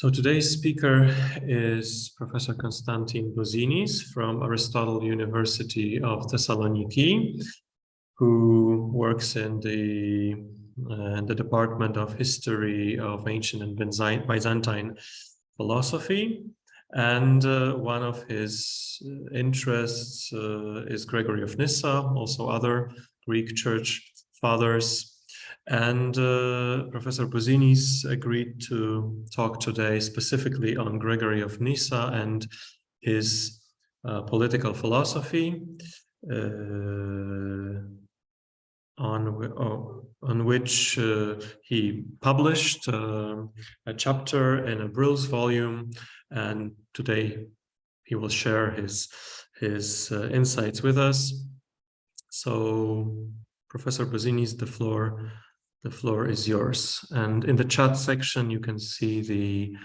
So today's speaker is Professor Constantine Bozinis from Aristotle University of Thessaloniki, who works in the Department of History of Ancient and Byzantine Philosophy. And one of his interests is Gregory of Nyssa, also other Greek church fathers. And Professor Bozinis agreed to talk today specifically on Gregory of Nyssa and his political philosophy, on which he published a chapter in a Brill's volume, and today he will share his insights with us. So, Professor Bozinis, the floor is yours. And in the chat section, you can see the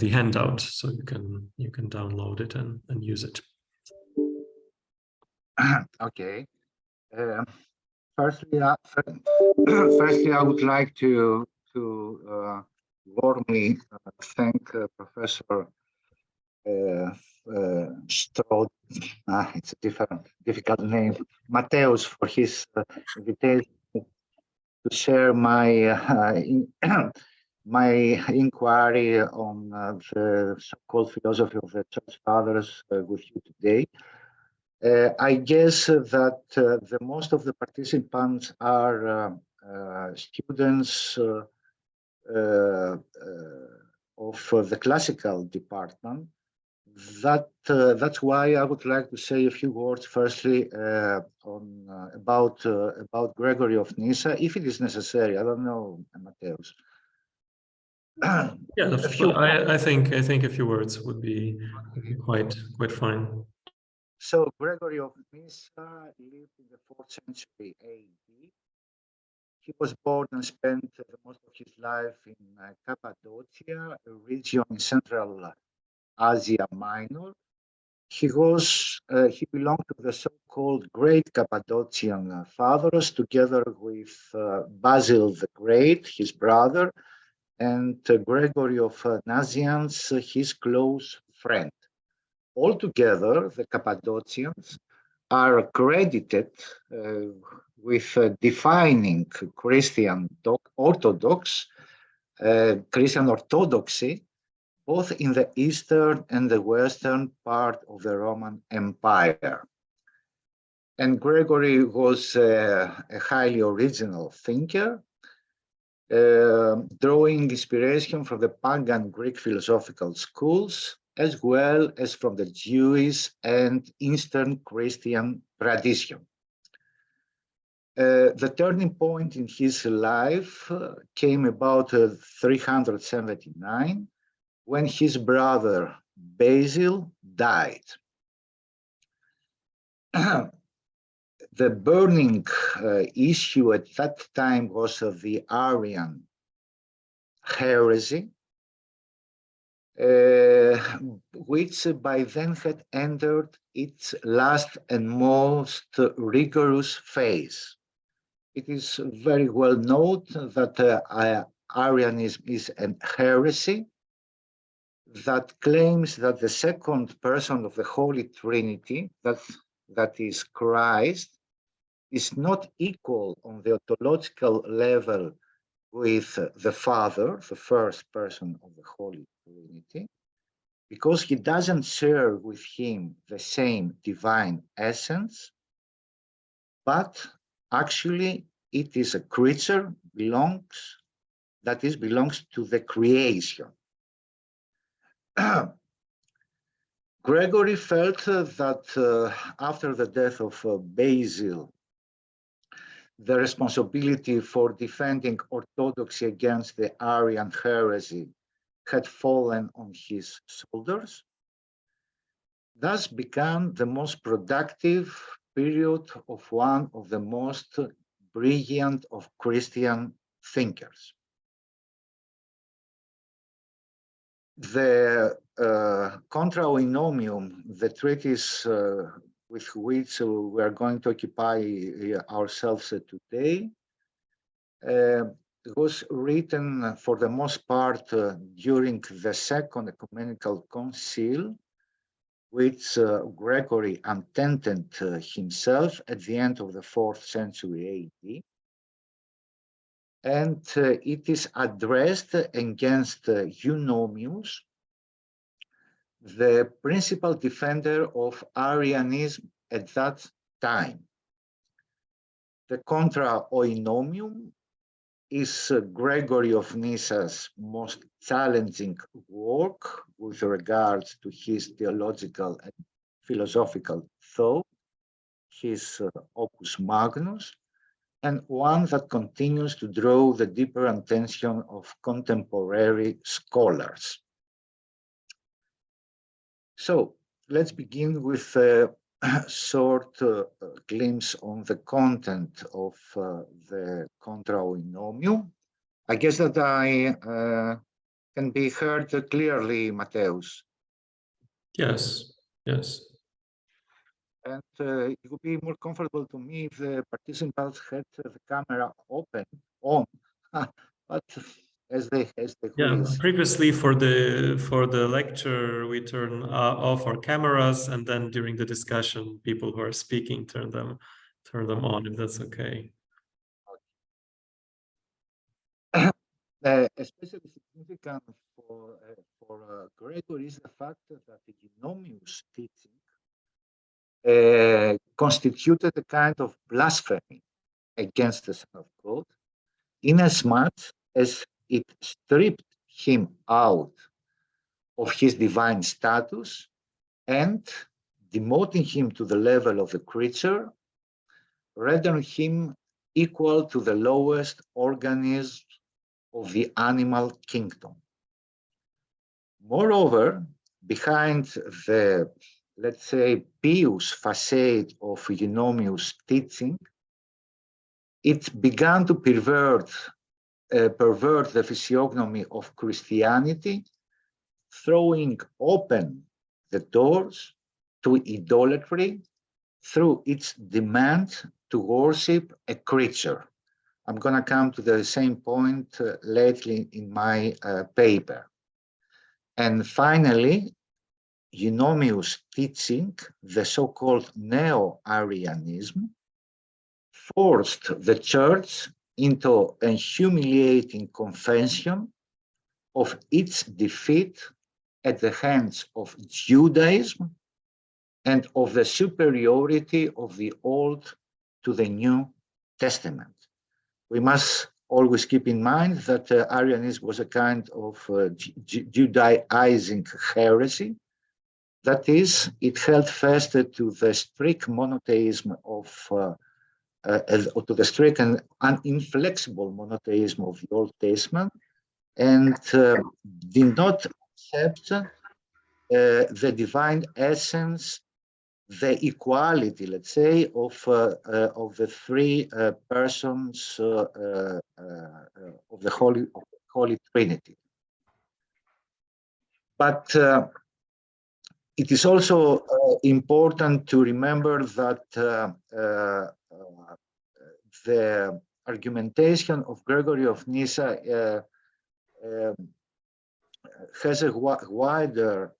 handout, so you can download it and use it. Okay. Firstly, I would like to warmly thank Professor Strode. It's a difficult name, Mateus, for his invitation to share my my inquiry on the so-called philosophy of the Church Fathers with you today. I guess that the most of the participants are students of the classical department. That's why I would like to say a few words. Firstly, about Gregory of Nyssa, if it is necessary. I don't know, Mateus. Yeah, I think a few words would be quite fine. So Gregory of Nyssa lived in the 4th century AD. He was born and spent most of his life in Cappadocia, a region in Central Asia Minor. He belonged to the so-called Great Cappadocian Fathers, together with Basil the Great, his brother, and Gregory of Nazianz, his close friend. Altogether, the Cappadocians are credited with defining Christian orthodoxy, both in the eastern and the western part of the Roman Empire. And Gregory was a highly original thinker, drawing inspiration from the pagan Greek philosophical schools, as well as from the Jewish and Eastern Christian tradition. The turning point in his life came about 379, when his brother Basil died. The burning issue at that time was the Arian heresy, which by then had entered its last and most rigorous phase. It is very well known that Arianism is a heresy that claims that the second person of the Holy Trinity, that is Christ, is not equal on the ontological level with the Father, the first person of the Holy Trinity, because he doesn't share with him the same divine essence, but actually it is a creature belongs to the creation. Gregory felt that after the death of Basil, the responsibility for defending orthodoxy against the Arian heresy had fallen on his shoulders. Thus began the most productive period of one of the most brilliant of Christian thinkers. The Contra Oinomium, the treatise with which we are going to occupy ourselves today, was written for the most part during the Second Ecumenical Council, which Gregory attended himself at the end of the 4th century AD. And it is addressed against Eunomius, the principal defender of Arianism at that time. The Contra Oinomium is Gregory of Nyssa's most challenging work with regards to his theological and philosophical thought, his Opus Magnus, and one that continues to draw the deeper attention of contemporary scholars. So let's begin with a short glimpse on the content of the Contra Oinomium. I guess that I can be heard clearly, Mateus. Yes, yes. And it would be more comfortable to me if the participants had the camera on, but as they wish. Previously for the lecture we turn off our cameras, and then during the discussion people who are speaking turn them on, if that's okay. Especially significant for Gregory is the fact that the Eunomius teaching constituted a kind of blasphemy against the Son of God, inasmuch as it stripped him out of his divine status and, demoting him to the level of a creature, rendered him equal to the lowest organism of the animal kingdom. Moreover, behind the, let's say, pious facade of Eunomius' teaching, it began to pervert the physiognomy of Christianity, throwing open the doors to idolatry through its demand to worship a creature. I'm going to come to the same point lately in my paper. And finally, Eunomius' teaching, the so-called Neo-Arianism, forced the church into a humiliating confession of its defeat at the hands of Judaism and of the superiority of the Old to the New Testament. We must always keep in mind that Arianism was a kind of Judaizing heresy. That is, it held fast to the strict monotheism to the strict and inflexible monotheism of the Old Testament, and did not accept the divine essence, the equality, let's say, of the three persons of the Holy Trinity. But it is also important to remember that the argumentation of Gregory of Nyssa has a wider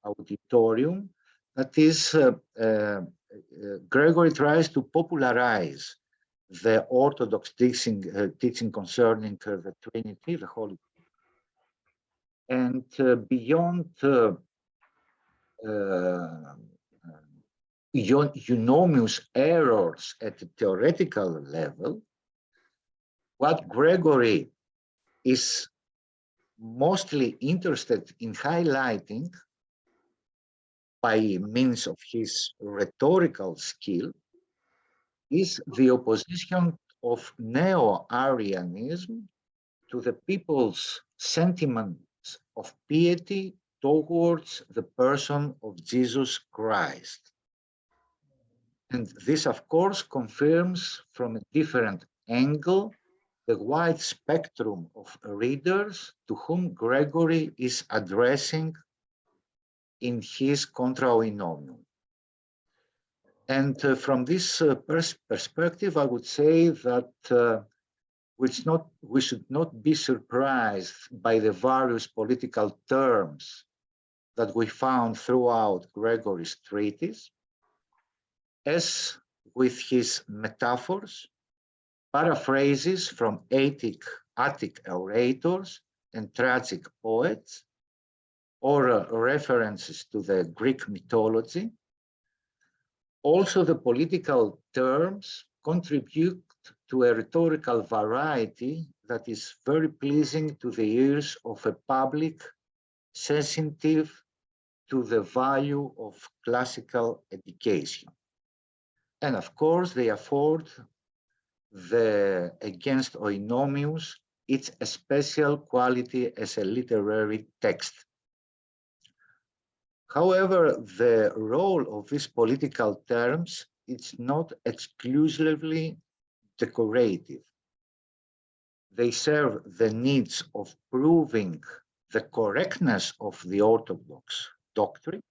auditorium. That is, Gregory tries to popularize the Orthodox teaching concerning the Trinity, the Holy Trinity. And beyond Eunomius' errors at the theoretical level, what Gregory is mostly interested in highlighting by means of his rhetorical skill is the opposition of Neo-Arianism to the people's sentiments of piety towards the person of Jesus Christ. And this, of course, confirms from a different angle the wide spectrum of readers to whom Gregory is addressing in his Contra Oinomium. And from this perspective, I would say that we should not be surprised by the various political terms that we found throughout Gregory's treatise, as with his metaphors, paraphrases from Attic orators and tragic poets, or references to the Greek mythology. Also, the political terms contribute to a rhetorical variety that is very pleasing to the ears of a public sensitive to the value of classical education. And of course, they afford the Against Oikonomius its special quality as a literary text. However, the role of these political terms is not exclusively decorative. They serve the needs of proving the correctness of the Orthodox doctrine,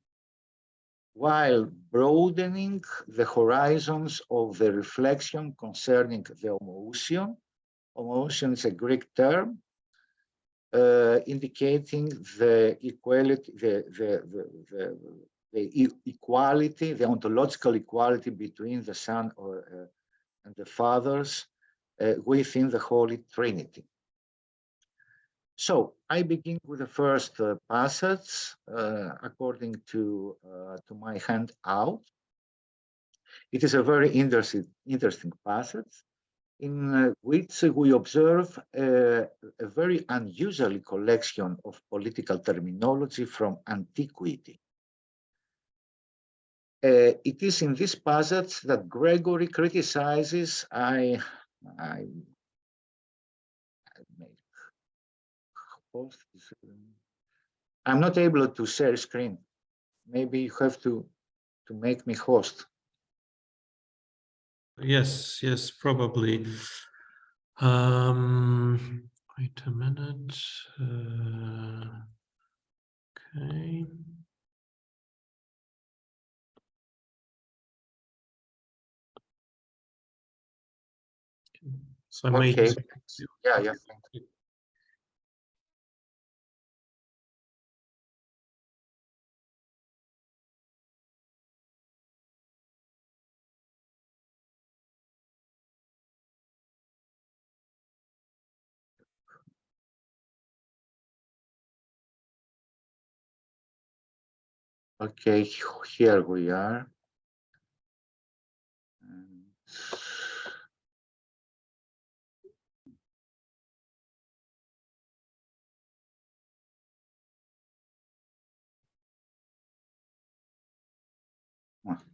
while broadening the horizons of the reflection concerning the homoousion. Homoousion is a Greek term indicating the equality, the ontological equality between the Son and the Fathers within the Holy Trinity. So I begin with the first passage according to my handout. It is a very interesting passage in which we observe a very unusual collection of political terminology from antiquity. It is in this passage that Gregory criticizes, I'm not able to share screen. Maybe you have to make me host. Yes, probably. Wait a minute. Okay. So I made. Okay. Yeah. Thank you. Okay, here we are.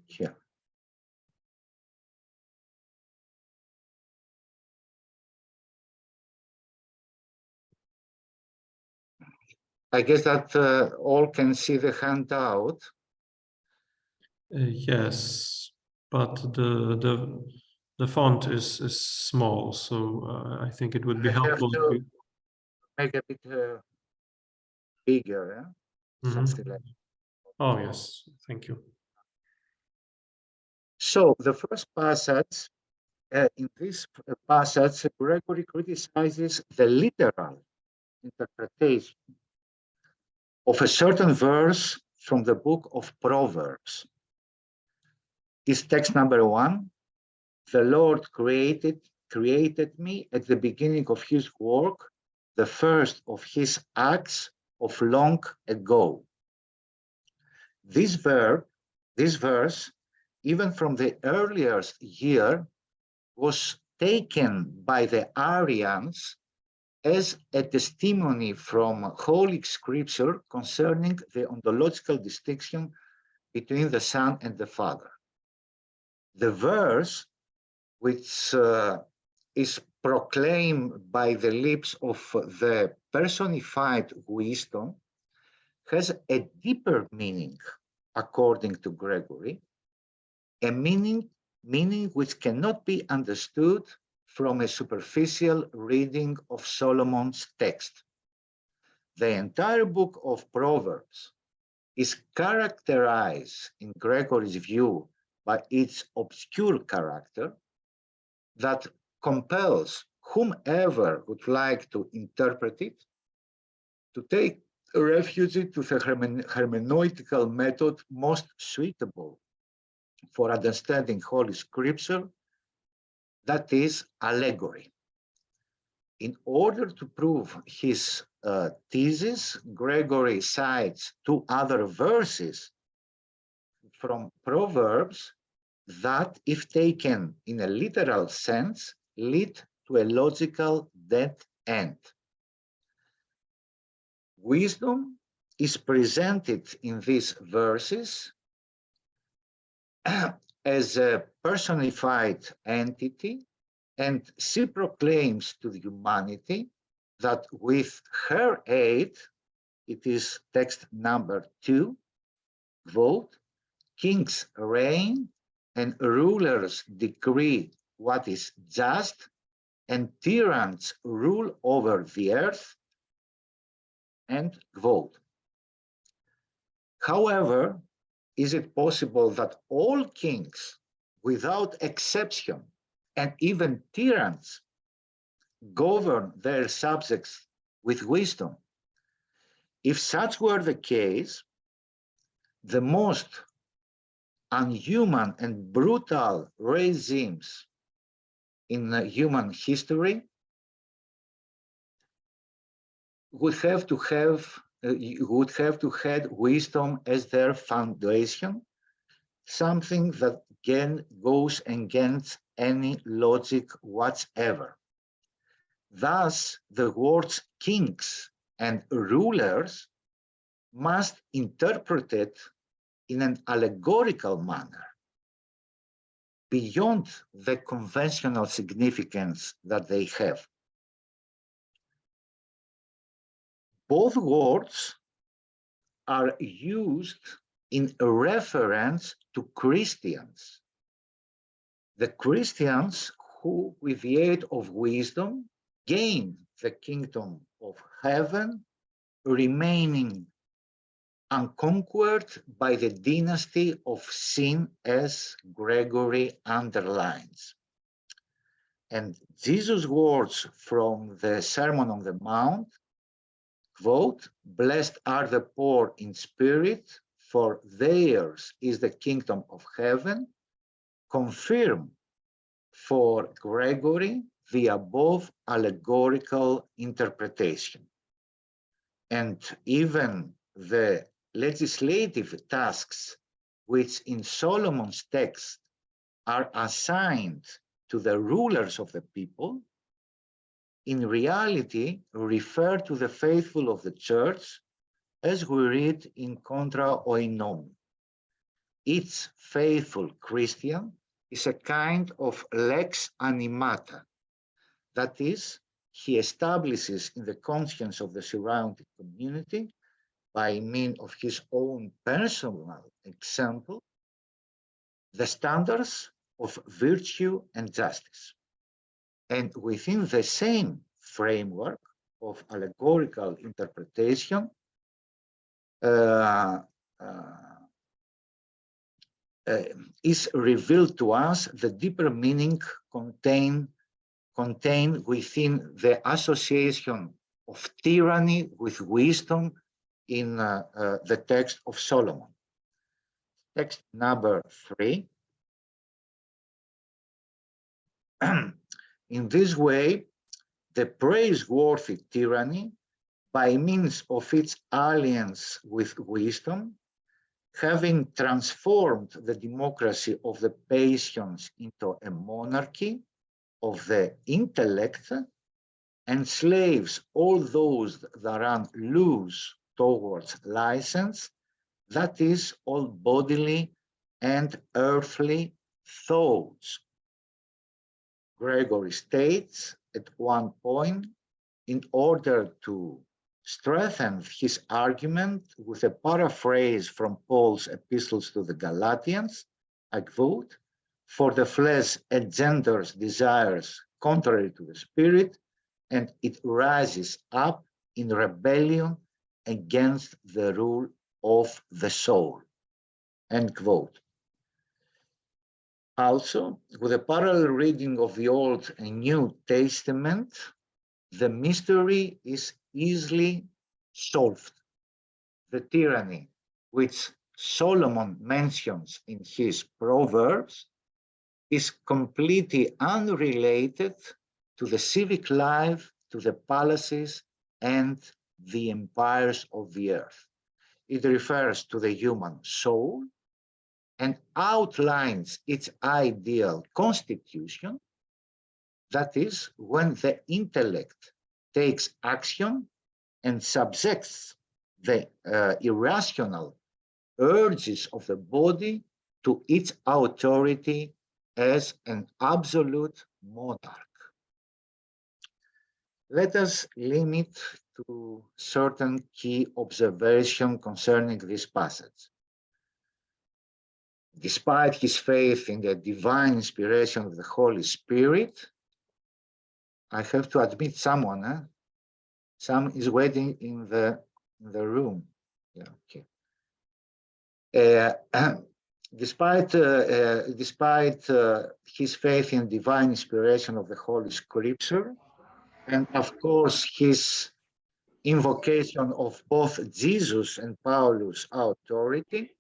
Here. I guess that all can see the handout. Yes, but the font is small, so I think it would be helpful to make a bit bigger. Yeah? Something like. Oh yes, thank you. So the first passage, in this passage, Gregory criticizes the literal interpretation of a certain verse from the book of Proverbs. Is text number 1, the Lord created me at the beginning of his work, the first of his acts of long ago. This verse, even from the earliest year, was taken by the Arians as a testimony from Holy Scripture concerning the ontological distinction between the Son and the Father. The verse, which is proclaimed by the lips of the personified wisdom, has a deeper meaning, according to Gregory, a meaning which cannot be understood from a superficial reading of Solomon's text. The entire book of Proverbs is characterized, in Gregory's view, by its obscure character that compels whomever would like to interpret it, to take refuge to the hermeneutical method most suitable for understanding Holy Scripture, that is allegory. In order to prove his thesis, Gregory cites two other verses from Proverbs that, if taken in a literal sense, lead to a logical dead end. Wisdom is presented in these verses as a personified entity, and she proclaims to the humanity that with her aid, it is text number 2, vote, kings reign and rulers decree what is just, and tyrants rule over the earth, and vote. However, is it possible that all kings, without exception, and even tyrants, govern their subjects with wisdom? If such were the case, the most unhuman and brutal regimes in human history would have to have wisdom as their foundation, something that again goes against any logic whatsoever. Thus, the words kings and rulers must interpret it in an allegorical manner, beyond the conventional significance that they have. Both words are used in reference to Christians. The Christians who, with the aid of wisdom, gain the kingdom of heaven, remaining unconquered by the dynasty of sin, as Gregory underlines. And Jesus' words from the Sermon on the Mount, quote, "Blessed are the poor in spirit, for theirs is the kingdom of heaven," confirm for Gregory the above allegorical interpretation. And even the legislative tasks which in Solomon's text are assigned to the rulers of the people, in reality refer to the faithful of the church, as we read in Contra Oinom. Each faithful Christian is a kind of lex animata. That is, he establishes in the conscience of the surrounding community, by means of his own personal example, the standards of virtue and justice. And within the same framework of allegorical interpretation, is revealed to us the deeper meaning contained within the association of tyranny with wisdom in the text of Solomon. Text number 3. In this way, the praiseworthy tyranny, by means of its alliance with wisdom, having transformed the democracy of the passions into a monarchy of the intellect, enslaves all those that run loose towards license, that is, all bodily and earthly thoughts. Gregory states at one point, in order to strengthen his argument with a paraphrase from Paul's epistles to the Galatians, I quote, "For the flesh engenders desires contrary to the spirit, and it rises up in rebellion against the rule of the soul." End quote. Also, with a parallel reading of the Old and New Testament, the mystery is easily solved. The tyranny, which Solomon mentions in his Proverbs, is completely unrelated to the civic life, to the palaces and the empires of the earth. It refers to the human soul and outlines its ideal constitution, that is, when the intellect takes action and subjects the irrational urges of the body to its authority as an absolute monarch. Let us limit to certain key observations concerning this passage. Despite his faith in the divine inspiration of the Holy Spirit, I have to admit someone, Some is waiting in the room. Yeah, okay. Despite his faith in divine inspiration of the Holy Scripture, and of course his invocation of both Jesus and Paulus' authority,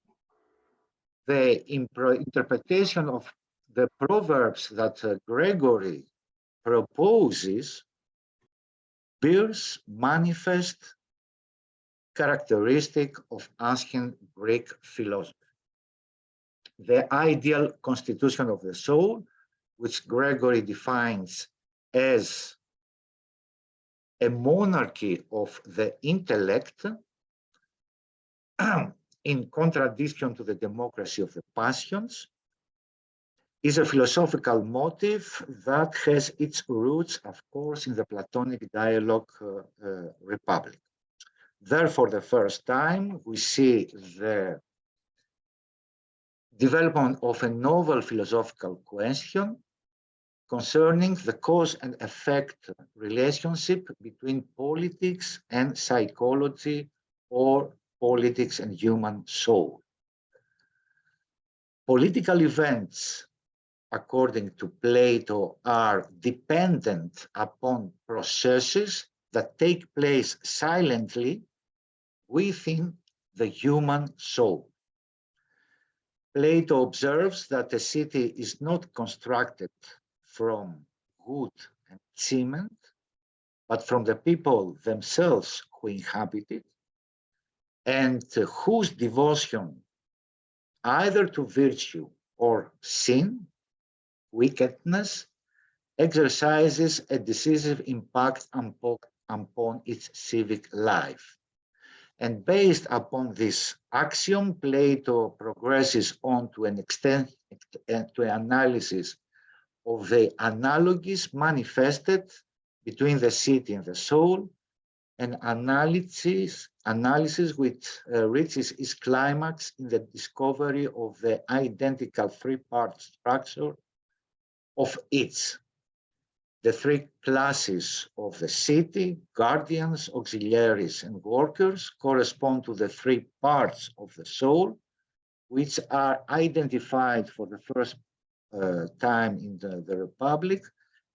the interpretation of the Proverbs that Gregory proposes bears manifest characteristic of ancient Greek philosophy. The ideal constitution of the soul, which Gregory defines as a monarchy of the intellect, in contradiction to the democracy of the passions, is a philosophical motive that has its roots, of course, in the Platonic dialogue Republic. There, for the first time, we see the development of a novel philosophical question concerning the cause and effect relationship between politics and psychology, or politics and human soul. Political events, according to Plato, are dependent upon processes that take place silently within the human soul. Plato observes that a city is not constructed from wood and cement, but from the people themselves who inhabit it, and whose devotion either to virtue or sin, wickedness, exercises a decisive impact upon its civic life. And based upon this axiom, Plato progresses on to an extent to an analysis of the analogies manifested between the city and the soul, an analysis which reaches its climax in the discovery of the identical three-part structure of each. The three classes of the city, guardians, auxiliaries, and workers, correspond to the three parts of the soul, which are identified for the first time in the Republic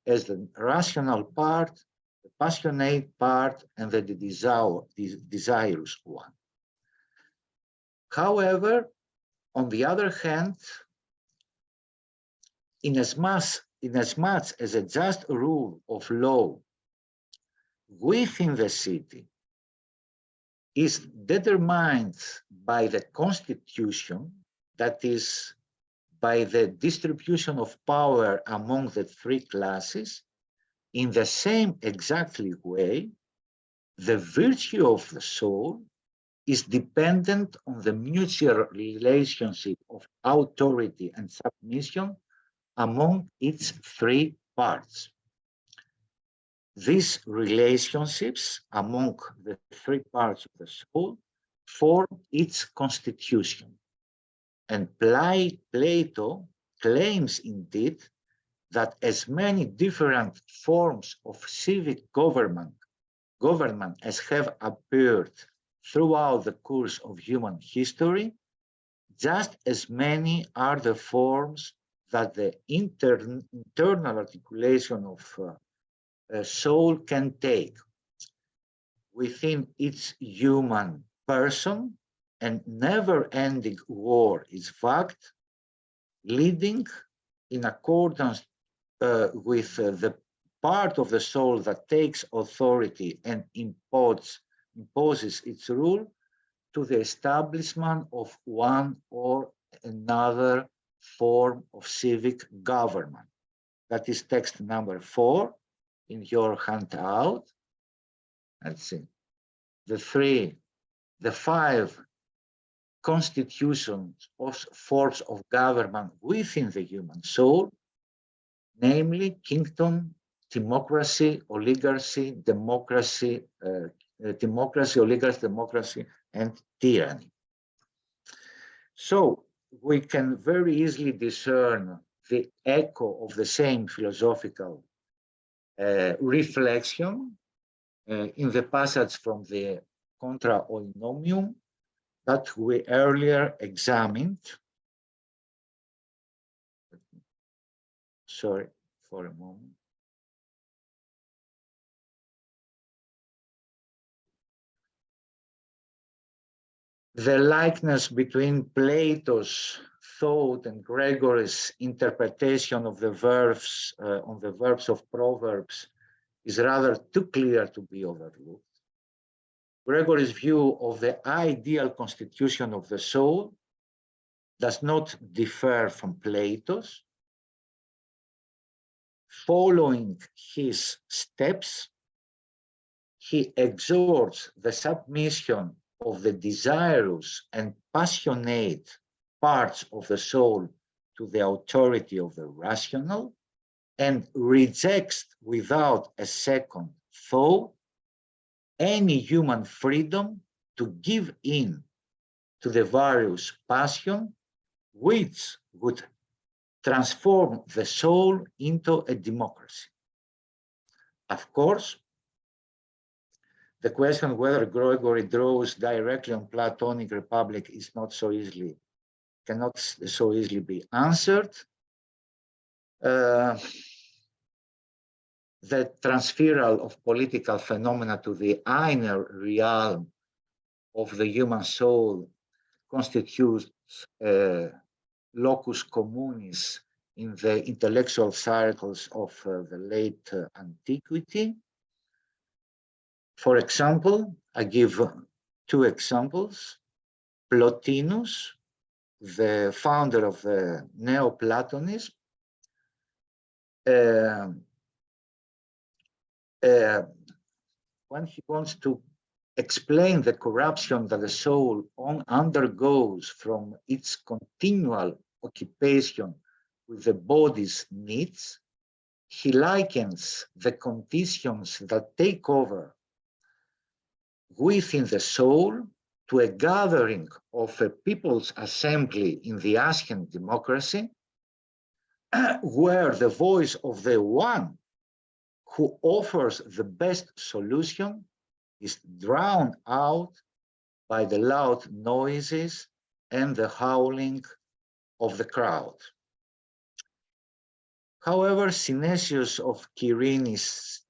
as the rational part, the passionate part, and the desirous one. However, on the other hand, inasmuch as a just rule of law within the city is determined by the constitution, that is, by the distribution of power among the three classes, in the same exactly way, the virtue of the soul is dependent on the mutual relationship of authority and submission among its three parts. These relationships among the three parts of the soul form its constitution. And Plato claims indeed that as many different forms of civic government as have appeared throughout the course of human history, just as many are the forms that the internal articulation of a soul can take within its human person, and never-ending war is fact, leading in accordance with the part of the soul that takes authority and imposes its rule to the establishment of one or another form of civic government. That is text number 4 in your handout. Let's see. The 5 constitutions of forms of government within the human soul, namely kingdom, democracy, oligarchy, democracy, and tyranny. So we can very easily discern the echo of the same philosophical reflection in the passage from the Contra Oinomium that we earlier examined. Sorry for a moment. The likeness between Plato's thought and Gregory's interpretation of the verbs on the verbs of Proverbs is rather too clear to be overlooked. Gregory's view of the ideal constitution of the soul does not differ from Plato's. Following his steps, he exhorts the submission of the desirous and passionate parts of the soul to the authority of the rational, and rejects without a second thought any human freedom to give in to the various passions which would transform the soul into a democracy. Of course, the question whether Gregory draws directly on Platonic Republic is cannot so easily be answered. The transferal of political phenomena to the inner realm of the human soul constitutes a locus communis in the intellectual circles of the late antiquity. For example, I give 2 examples. Plotinus, the founder of Neoplatonism, when he wants to explain the corruption that the soul undergoes from its continual occupation with the body's needs, he likens the conditions that take over within the soul to a gathering of a people's assembly in the ancient democracy, where the voice of the one who offers the best solution is drowned out by the loud noises and the howling of the crowd. However, Synesius of Kyrenis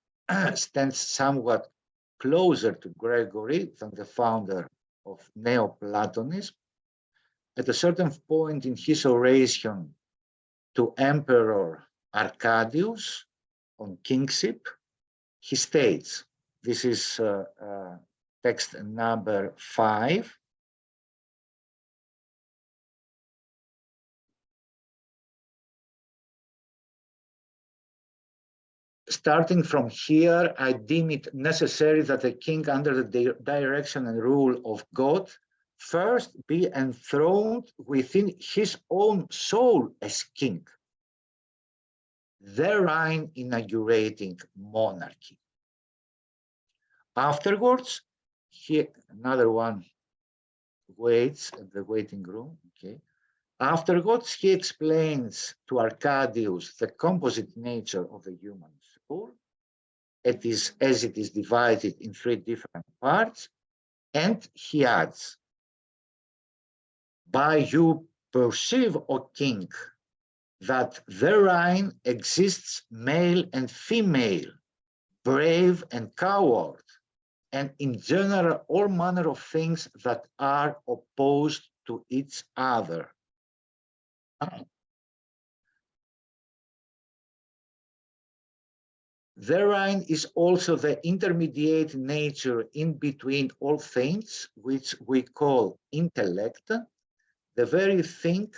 stands somewhat closer to Gregory than the founder of Neoplatonism. At a certain point in his oration to Emperor Arcadius on kingship, he states, this is text number 5, starting from here, I deem it necessary that the king, under the direction and rule of God, first be enthroned within his own soul as king, therein inaugurating monarchy. Afterwards, another one waits at the waiting room, okay. Afterwards, he explains to Arcadius the composite nature of the human soul, as it is divided in 3 different parts, and he adds, by you perceive, O king, that therein exists male and female, brave and coward, and in general all manner of things that are opposed to each other. Therein is also the intermediate nature in between all things, which we call intellect, the very thing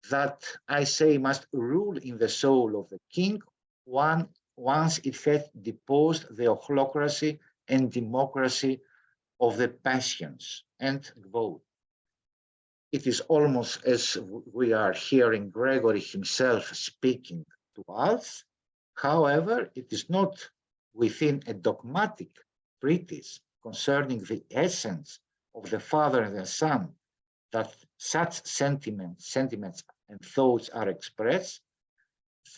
that I say must rule in the soul of the king once it hath deposed the ochlocracy and democracy of the passions. End quote. It is almost as we are hearing Gregory himself speaking to us. However, it is not within a dogmatic treatise concerning the essence of the Father and the Son that such sentiments and thoughts are expressed.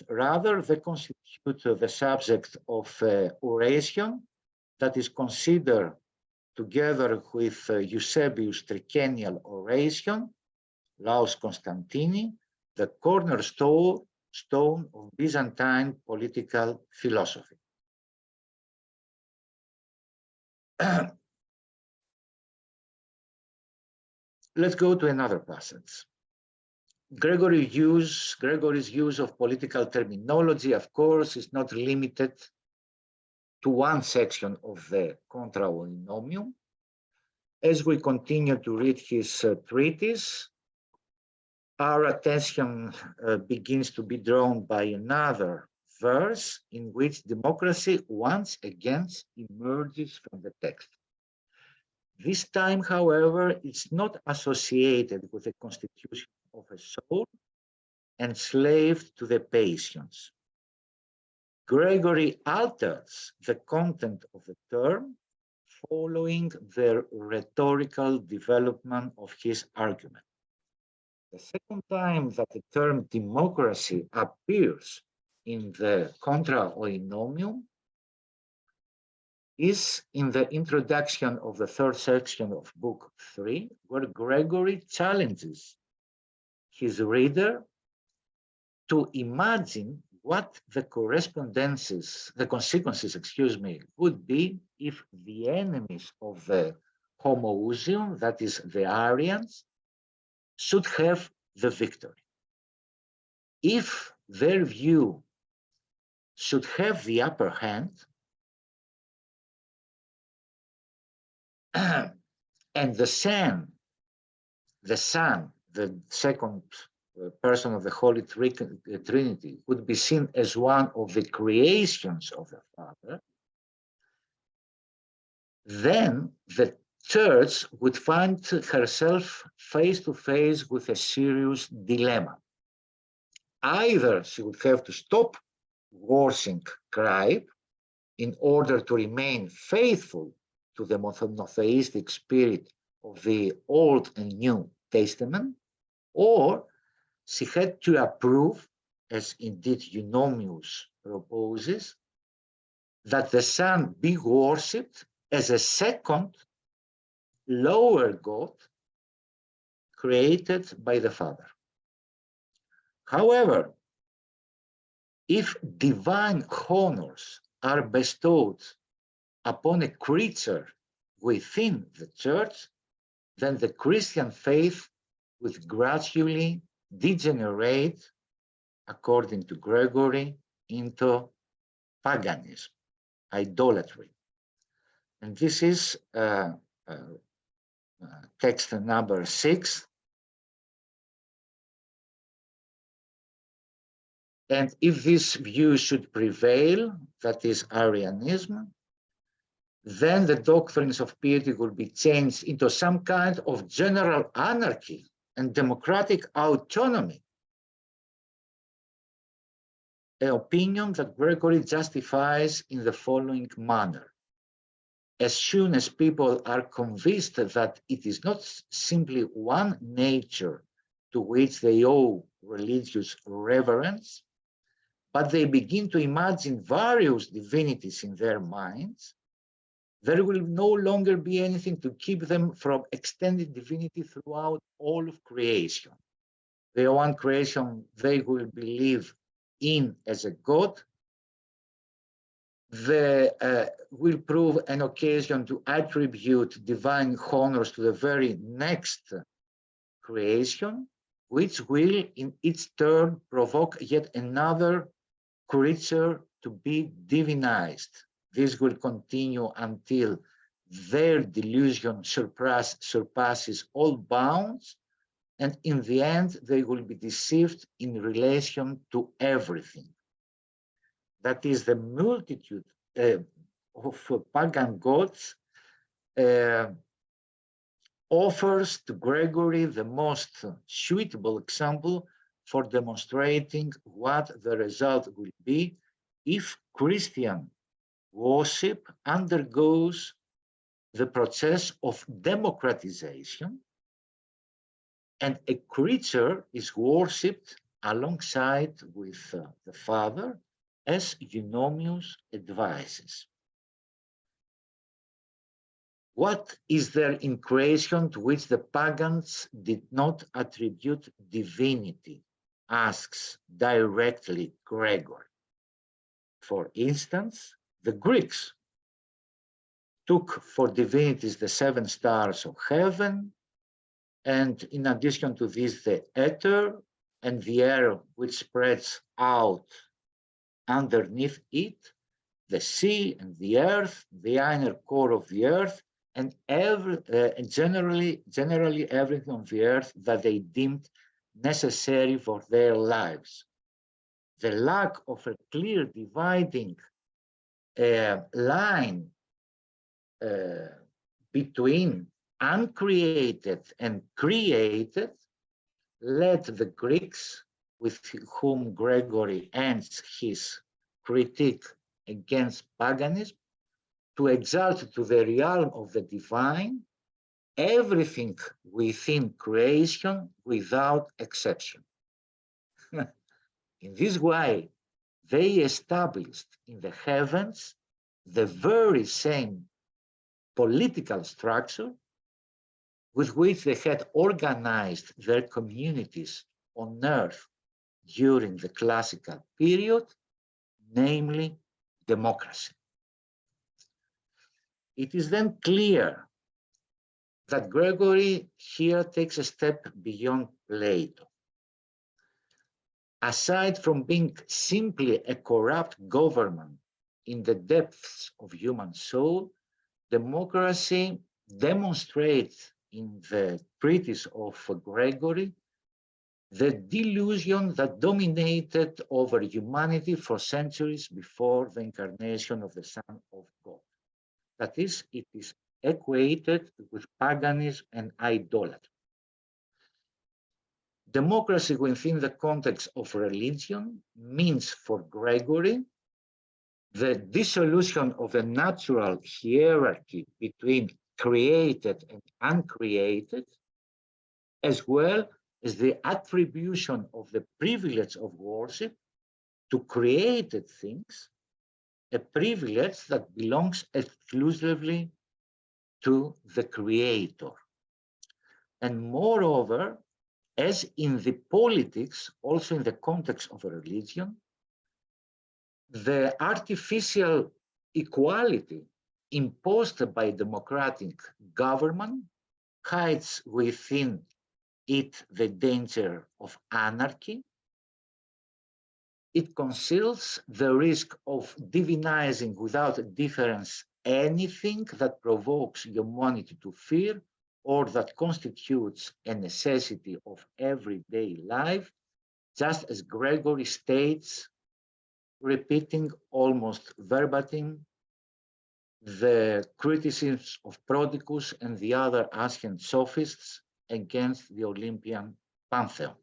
Rather, they constitute the subject of oration that is considered together with Eusebius' tricennial oration, Laus Constantini, the cornerstone of Byzantine political philosophy. Let's go to another passage. Gregory's use of political terminology, of course, is not limited to one section of the Contra Oinomium. As we continue to read his treatise, our attention begins to be drawn by another verse in which democracy once again emerges from the text. This time, however, it's not associated with the constitution of a soul enslaved to the passions. Gregory alters the content of the term following the rhetorical development of his argument. The second time that the term democracy appears in the Contra Oinomium is in the introduction of the third section of Book 3, where Gregory challenges his reader to imagine what the consequences, would be if the enemies of the homoousion, that is the Arians, should have the victory. If their view should have the upper hand, and the Son, the second person of the Holy Trinity, would be seen as one of the creations of the Father, then the Church would find herself face to face with a serious dilemma. Either she would have to stop worshiping Christ in order to remain faithful to the monotheistic spirit of the Old and New Testament, or she had to approve, as indeed Eunomius proposes, that the Son be worshipped as a second, lower God created by the Father. However, if divine honors are bestowed upon a creature within the Church, then the Christian faith would gradually degenerate, according to Gregory, into paganism, idolatry. And this is text number 6. And if this view should prevail, that is Arianism, then the doctrines of piety will be changed into some kind of general anarchy and democratic autonomy, an opinion that Gregory justifies in the following manner. As soon as people are convinced that it is not simply one nature to which they owe religious reverence, but they begin to imagine various divinities in their minds, there will no longer be anything to keep them from extending divinity throughout all of creation. the one creation they will believe in as a god, will prove an occasion to attribute divine honors to the very next creation, which will in its turn provoke yet another creature to be divinized. This will continue until their delusion surpasses all bounds, and in the end they will be deceived in relation to everything. That is, the multitude of pagan gods offers to Gregory the most suitable example for demonstrating what the result will be if Christian worship undergoes the process of democratization and a creature is worshipped alongside with the Father, as Eunomius advises. What is there in creation to which the pagans did not attribute divinity? Asks directly Gregory. For instance, the Greeks took for divinities the 7 stars of heaven, and in addition to this, the ether and the air which spreads out underneath it, the sea and the earth, the inner core of the earth, and generally everything on the earth that they deemed necessary for their lives. The lack of a clear dividing line between uncreated and created led the Greeks, with whom Gregory ends his critique against paganism, to exalt to the realm of the divine everything within creation without exception. In this way, they established in the heavens the very same political structure with which they had organized their communities on earth during the classical period, namely democracy. It is then clear that Gregory here takes a step beyond Plato. Aside from being simply a corrupt government in the depths of human soul, democracy demonstrates in the treatise of Gregory the delusion that dominated over humanity for centuries before the incarnation of the Son of God. That is, it is equated with paganism and idolatry. Democracy within the context of religion means for Gregory the dissolution of the natural hierarchy between created and uncreated, as well as the attribution of the privilege of worship to created things, a privilege that belongs exclusively to the Creator. And moreover, as in the politics, also in the context of a religion, the artificial equality imposed by democratic government hides within it the danger of anarchy. It conceals the risk of divinizing without difference anything that provokes humanity to fear or that constitutes a necessity of everyday life, just as Gregory states, repeating almost verbatim the criticisms of Prodicus and the other ancient sophists against the Olympian pantheon.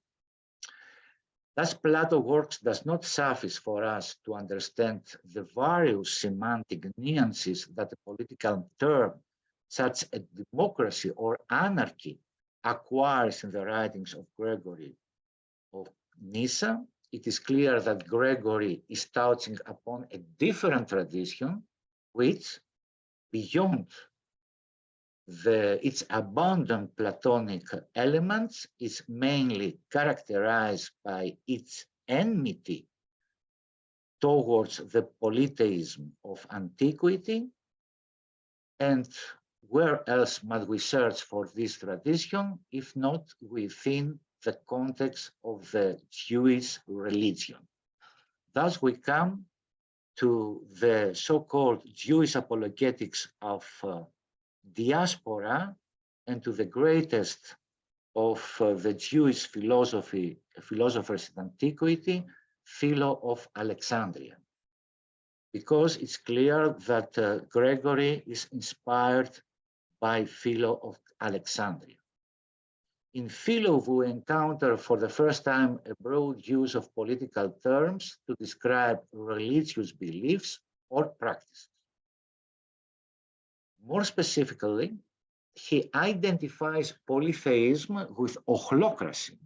Thus, Plato's works does not suffice for us to understand the various semantic nuances that a political term, such as democracy or anarchy, acquires in the writings of Gregory of Nyssa. It is clear that Gregory is touching upon a different tradition, which, beyond its abundant Platonic elements is mainly characterized by its enmity towards the polytheism of antiquity. And where else might we search for this tradition, if not within the context of the Jewish religion? Thus, we come to the so-called Jewish apologetics of diaspora and to the greatest of the Jewish philosophers in antiquity, Philo of Alexandria. Because it's clear that Gregory is inspired by Philo of Alexandria. In Philo, we encounter for the first time a broad use of political terms to describe religious beliefs or practices. More specifically, he identifies polytheism with ochlocracy,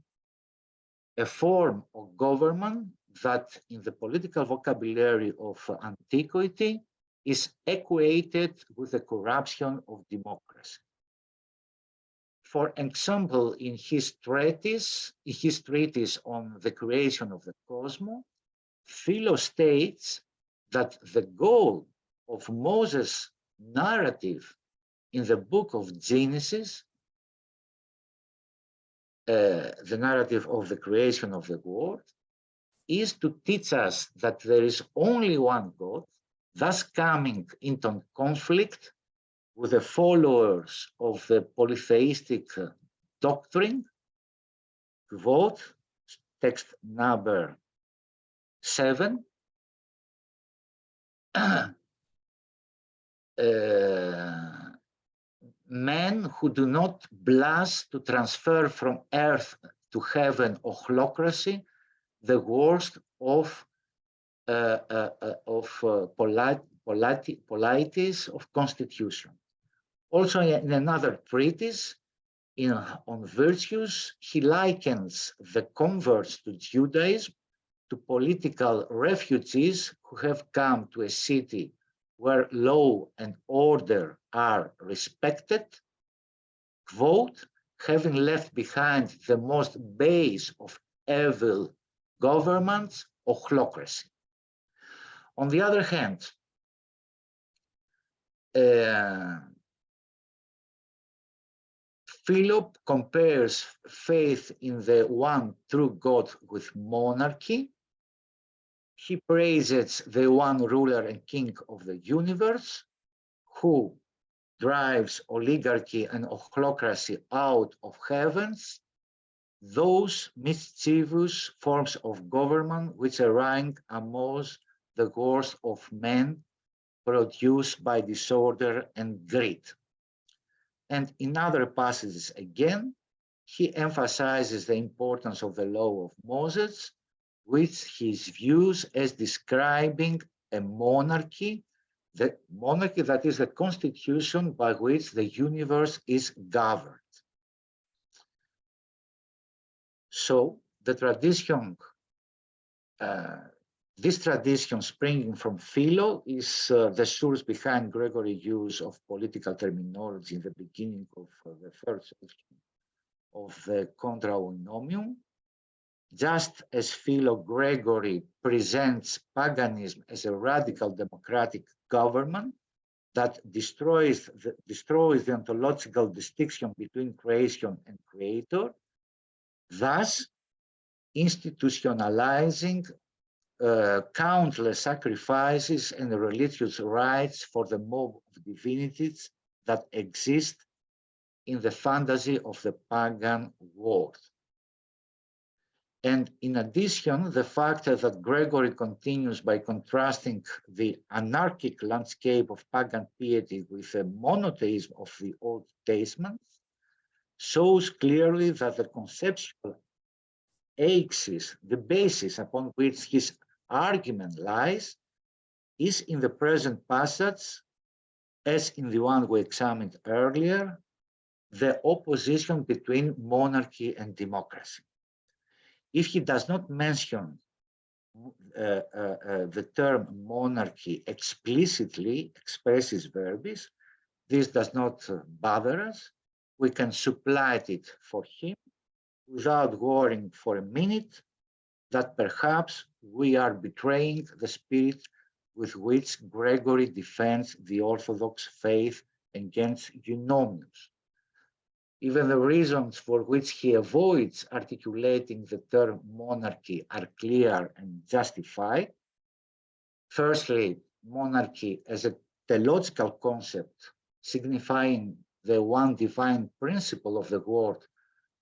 a form of government that in the political vocabulary of antiquity is equated with the corruption of democracy. For example, in his treatise on the creation of the cosmos, Philo states that the goal of Moses' narrative in the book of Genesis, the narrative of the creation of the world, is to teach us that there is only one God, thus coming into conflict with the followers of the polytheistic doctrine. Quote, text number 7. Men who do not blast to transfer from earth to heaven ochlocracy, the worst of polities of constitution. Also, in another treatise on virtues, he likens the converts to Judaism to political refugees who have come to a city where law and order are respected, quote, having left behind the most base of evil governments, ochlocracy. On the other hand, Philip compares faith in the one true God with monarchy. He praises the one ruler and king of the universe who drives oligarchy and ochlocracy out of heavens, those mischievous forms of government which are ranked amongst the worst of men, produced by disorder and greed. And in other passages again, he emphasizes the importance of the law of Moses, which he views as describing a monarchy, the monarchy that is the constitution by which the universe is governed. So the tradition, this tradition springing from Philo is the source behind Gregory's use of political terminology in the beginning of the third section of the Contra Eunomium. Just as Philo, Gregory presents paganism as a radical democratic government that destroys the ontological distinction between creation and creator, thus institutionalizing countless sacrifices and religious rites for the mob of divinities that exist in the fantasy of the pagan world. And in addition, the fact that Gregory continues by contrasting the anarchic landscape of pagan piety with the monotheism of the Old Testament shows clearly that the conceptual axis, the basis upon which his argument lies, is in the present passage, as in the one we examined earlier, the opposition between monarchy and democracy. If he does not mention the term monarchy explicitly, expressis verbis, this does not bother us. We can supply it for him without worrying for a minute that perhaps we are betraying the spirit with which Gregory defends the Orthodox faith against eunomius. Even the reasons for which he avoids articulating the term monarchy are clear and justified. Firstly, monarchy as a theological concept signifying the one divine principle of the world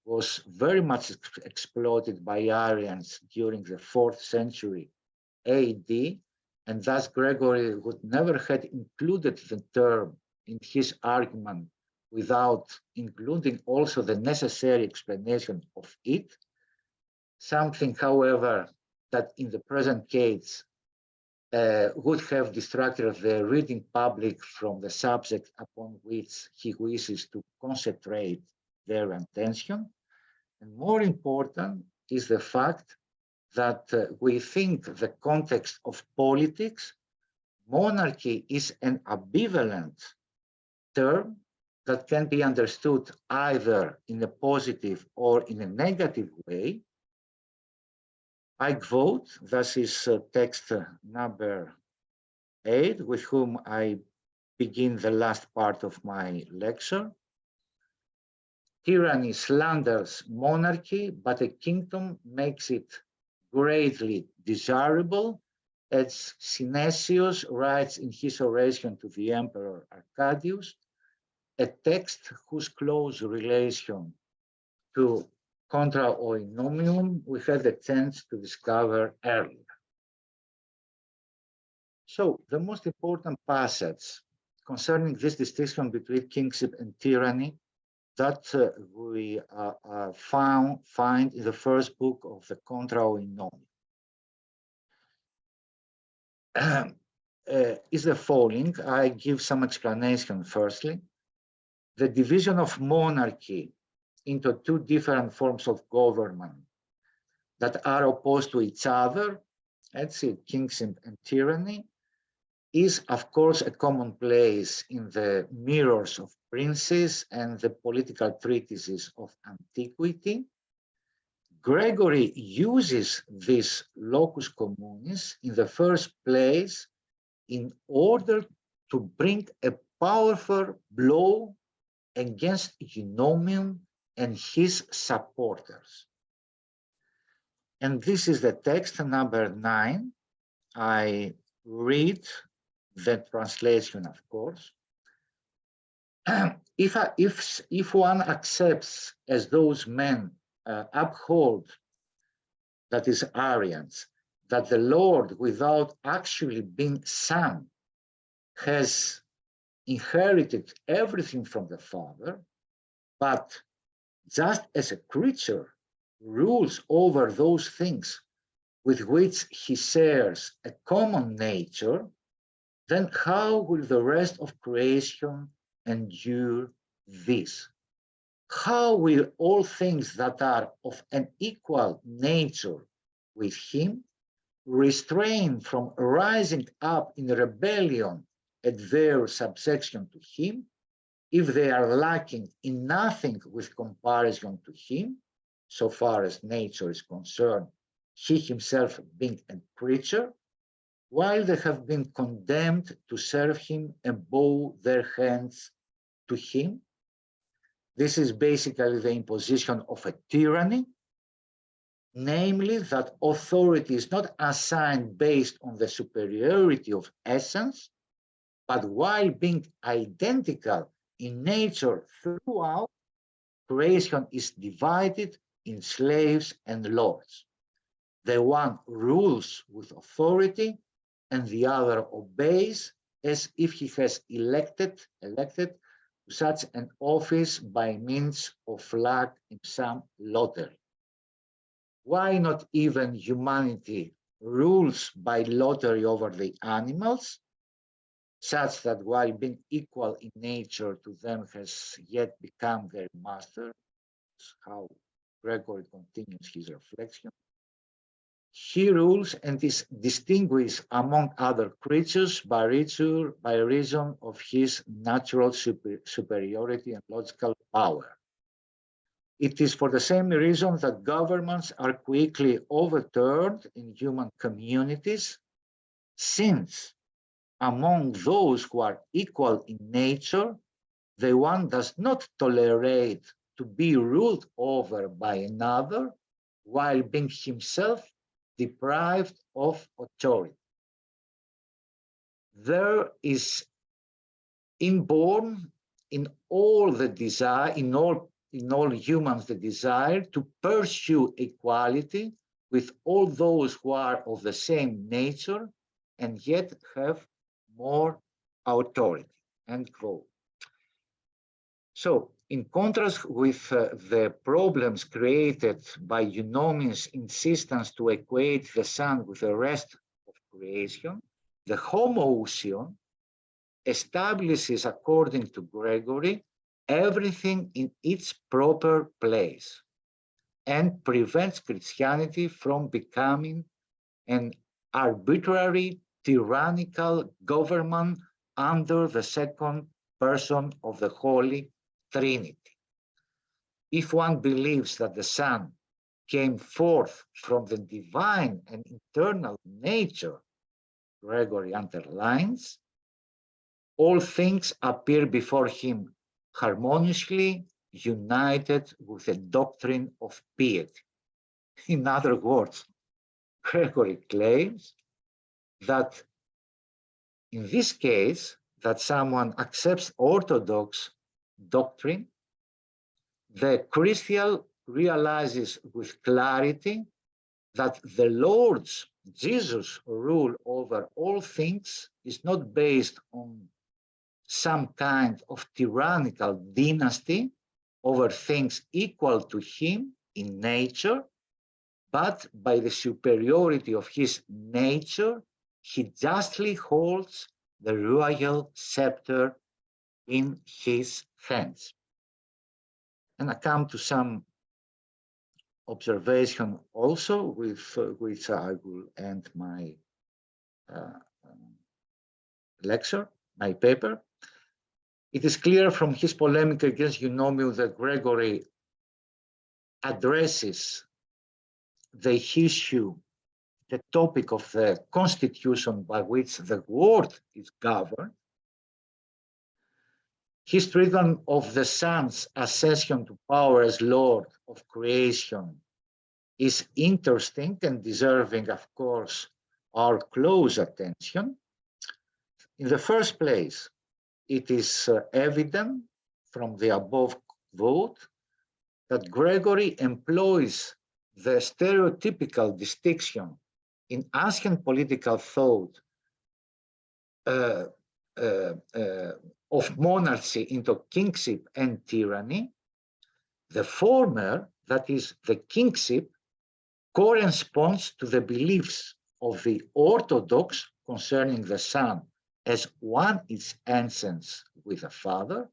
was very much exploited by Arians during the 4th century AD, and thus Gregory would never have included the term in his argument without including also the necessary explanation of it, something, however, that in the present case would have distracted the reading public from the subject upon which he wishes to concentrate their attention. And more important is the fact that within the context of politics, monarchy is an ambivalent term that can be understood either in a positive or in a negative way. I quote, this is text number 8, with whom I begin the last part of my lecture. Tyranny slanders monarchy, but a kingdom makes it greatly desirable, as Synesius writes in his oration to the Emperor Arcadius, a text whose close relation to contra oinomium we had the chance to discover earlier. So the most important passage concerning this distinction between kingship and tyranny that we find in the first book of the Contra Oinomium is the following. I give some explanation firstly. The division of monarchy into two different forms of government that are opposed to each other, let's see, kingship and tyranny, is of course a commonplace in the mirrors of princes and the political treatises of antiquity. Gregory uses this locus communis in the first place in order to bring a powerful blow against eunomium and his supporters. And this is the text number 9. I read the translation, of course. If one accepts as those men uphold, that is Arians, that the Lord, without actually being son, has inherited everything from the Father, but just as a creature rules over those things with which he shares a common nature, then how will the rest of creation endure this? How will all things that are of an equal nature with him restrain from rising up in rebellion at their subjection to him, if they are lacking in nothing with comparison to him, so far as nature is concerned, he himself being a creature, while they have been condemned to serve him and bow their hands to him? This is basically the imposition of a tyranny, namely that authority is not assigned based on the superiority of essence, but while being identical in nature throughout, creation is divided in slaves and lords. The one rules with authority and the other obeys as if he has elected such an office by means of luck in some lottery. Why not even humanity rules by lottery over the animals, such that while being equal in nature to them has yet become their master? How Gregory continues his reflection. He rules and is distinguished among other creatures by reason of his natural superiority and logical power. It is for the same reason that governments are quickly overturned in human communities, since among those who are equal in nature, the one does not tolerate to be ruled over by another while being himself deprived of authority. There is inborn in all the desire, in all humans, the desire to pursue equality with all those who are of the same nature and yet have more authority. End quote. So, in contrast with the problems created by Eunomius' insistence to equate the sun with the rest of creation, the homoousion establishes, according to Gregory, everything in its proper place and prevents Christianity from becoming an arbitrary, tyrannical government under the second person of the Holy Trinity. If one believes that the Son came forth from the divine and eternal nature, Gregory underlines, all things appear before him harmoniously united with a doctrine of piety. In other words, Gregory claims that in this case, that someone accepts Orthodox doctrine, the Christian realizes with clarity that the Lord's Jesus' rule over all things is not based on some kind of tyrannical dynasty over things equal to him in nature, but by the superiority of his nature, he justly holds the royal scepter in his hands. And I come to some observation also with which I will end my lecture, my paper. It is clear from his polemic against Eunomius that Gregory addresses the issue, the topic of the constitution by which the world is governed. His treatment of the Son's accession to power as Lord of creation is interesting and deserving, of course, our close attention. In the first place, it is evident from the above quote that Gregory employs the stereotypical distinction in ancient political thought of monarchy into kingship and tyranny. The former, that is the kingship, corresponds to the beliefs of the Orthodox concerning the Son as one is essence with the Father,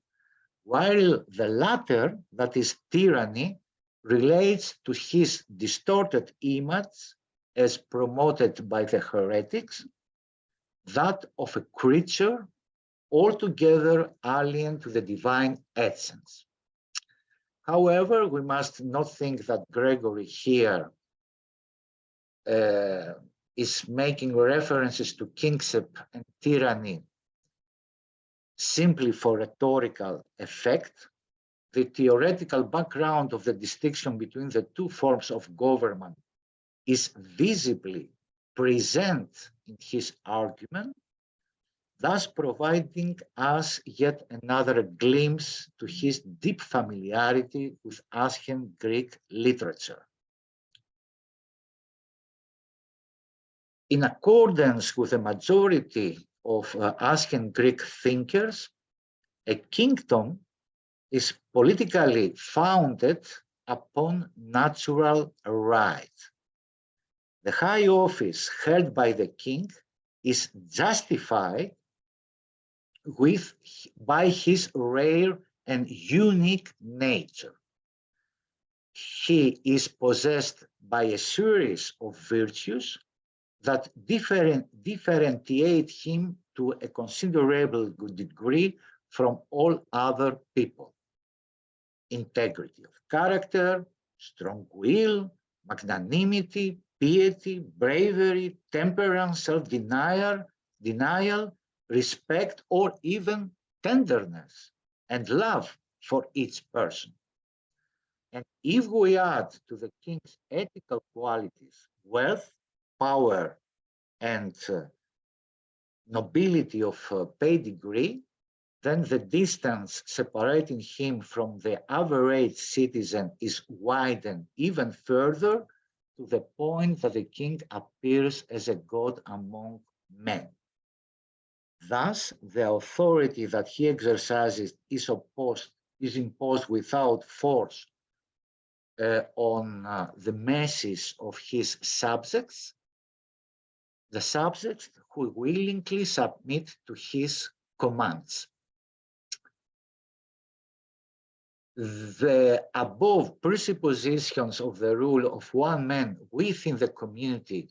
while the latter, that is tyranny, relates to his distorted image as promoted by the heretics, that of a creature altogether alien to the divine essence. However, we must not think that Gregory here is making references to kingship and tyranny simply for rhetorical effect. The theoretical background of the distinction between the two forms of government is visibly present in his argument, thus providing us yet another glimpse to his deep familiarity with ancient Greek literature. In accordance with the majority of ancient Greek thinkers, a kingdom is politically founded upon natural right. The high office held by the king is justified by his rare and unique nature. He is possessed by a series of virtues that differentiate him to a considerable degree from all other people. Integrity of character, strong will, magnanimity, piety, bravery, temperance, self-denial, respect, or even tenderness and love for each person. And if we add to the king's ethical qualities wealth, power, and nobility of pedigree, then the distance separating him from the average citizen is widened even further to the point that the king appears as a god among men. Thus, the authority that he exercises is imposed without force on the masses of his subjects, the subjects who willingly submit to his commands. The above presuppositions of the rule of one man within the community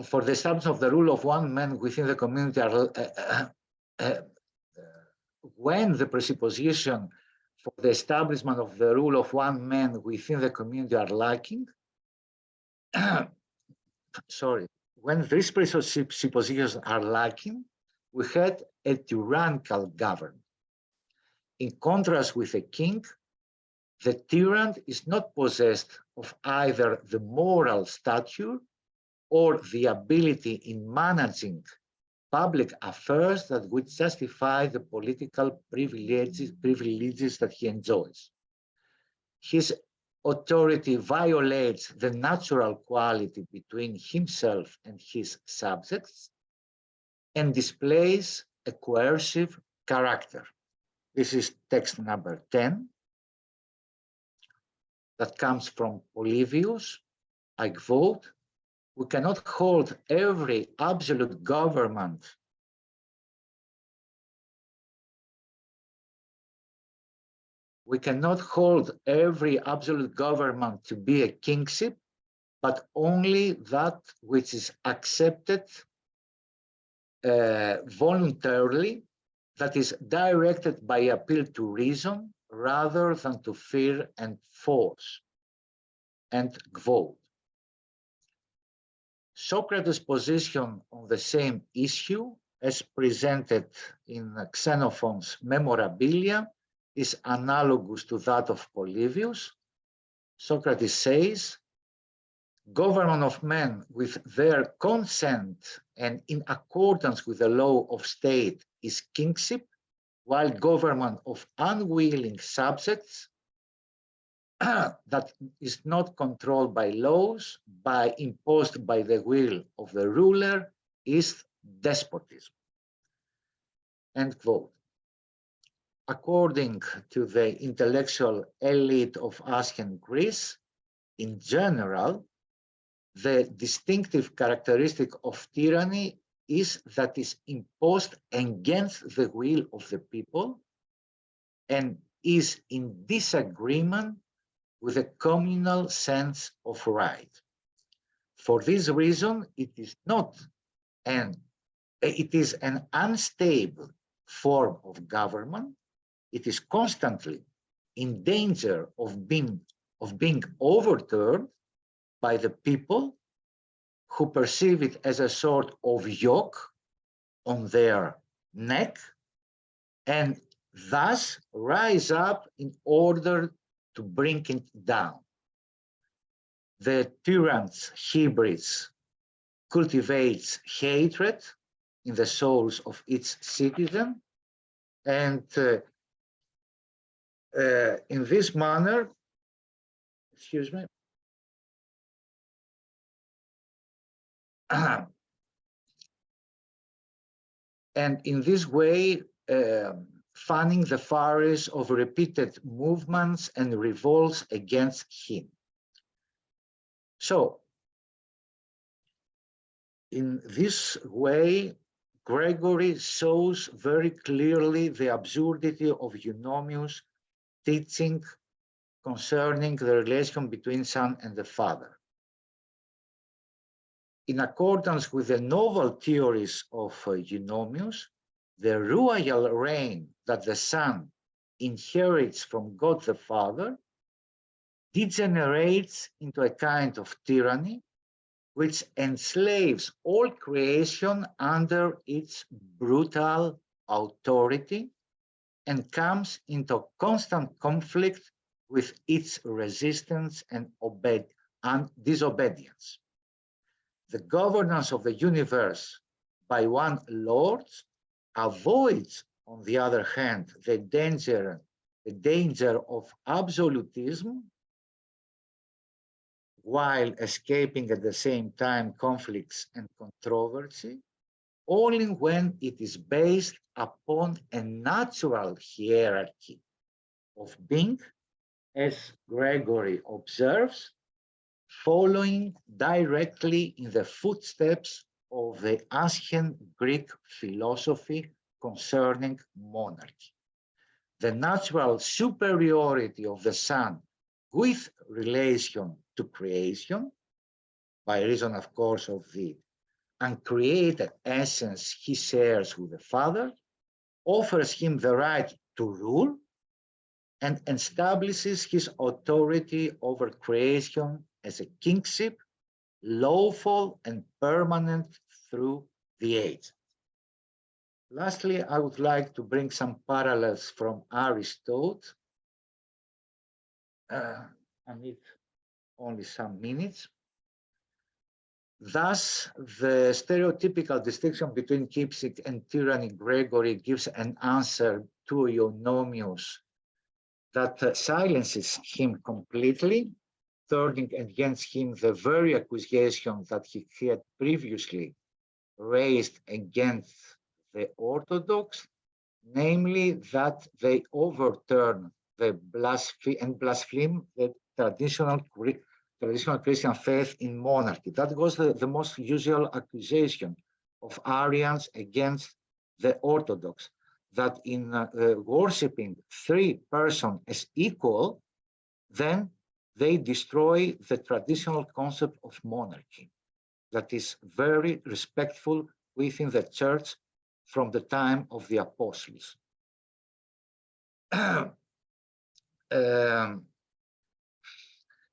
for the establishment of the rule of one man within the community are when the presupposition for the establishment of the rule of one man within the community are lacking, sorry, when these presuppositions are lacking, we had a tyrannical government. In contrast with a king, the tyrant is not possessed of either the moral stature or the ability in managing public affairs that would justify the political privileges that he enjoys. His authority violates the natural quality between himself and his subjects and displays a coercive character. This is text number 10 that comes from Polybius. I quote, "We cannot hold every absolute government to be a kingship, but only that which is accepted voluntarily, that is directed by appeal to reason rather than to fear and force." End quote. Socrates' position on the same issue, as presented in Xenophon's Memorabilia, is analogous to that of Polybius. Socrates says, "Government of men with their consent and in accordance with the law of state is kingship, while government of unwilling subjects that is not controlled by laws, imposed by the will of the ruler, is despotism." End quote. According to the intellectual elite of ancient Greece, in general, the distinctive characteristic of tyranny is that is imposed against the will of the people and is in disagreement with a communal sense of right. For this reason, it is an unstable form of government. It is constantly in danger of being overturned by the people who perceive it as a sort of yoke on their neck and thus rise up in order to bring it down. The tyrant's hybris cultivates hatred in the souls of its citizen, and in this manner, excuse me, and in this way, fanning the fires of repeated movements and revolts against him. So, in this way, Gregory shows very clearly the absurdity of eunomius teaching concerning the relation between Son and the Father. In accordance with the novel theories of Eunomius, the royal reign that the Son inherits from God the Father degenerates into a kind of tyranny which enslaves all creation under its brutal authority and comes into constant conflict with its resistance and disobedience. The governance of the universe by one Lord avoids, on the other hand, the danger of absolutism, while escaping at the same time conflicts and controversy, only when it is based upon a natural hierarchy of being, as Gregory observes, following directly in the footsteps of the ancient Greek philosophy concerning monarchy. The natural superiority of the Son with relation to creation, by reason, of course, of the uncreated essence he shares with the Father, offers him the right to rule and establishes his authority over creation as a kingship, lawful and permanent through the age. Lastly, I would like to bring some parallels from Aristotle. I need only some minutes. Thus, the stereotypical distinction between keepsake and tyranny Gregory gives an answer to Eunomius that silences him completely, turning against him the very accusation that he had previously raised against the Orthodox, namely that they overturn the blaspheme the traditional Christian faith in monarchy. That was the most usual accusation of Arians against the Orthodox, that in worshipping three persons as equal, then they destroy the traditional concept of monarchy that is very respectful within the church from the time of the apostles.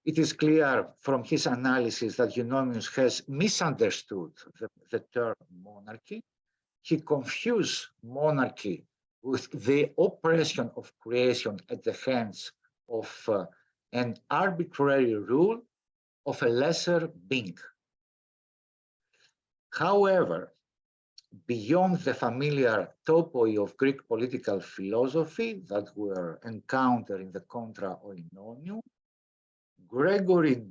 It is clear from his analysis that Eunomius has misunderstood the term monarchy. He confused monarchy with the oppression of creation at the hands of an arbitrary rule of a lesser being. However, beyond the familiar topoi of Greek political philosophy that were encountered in the Contra Oinonium, Gregory's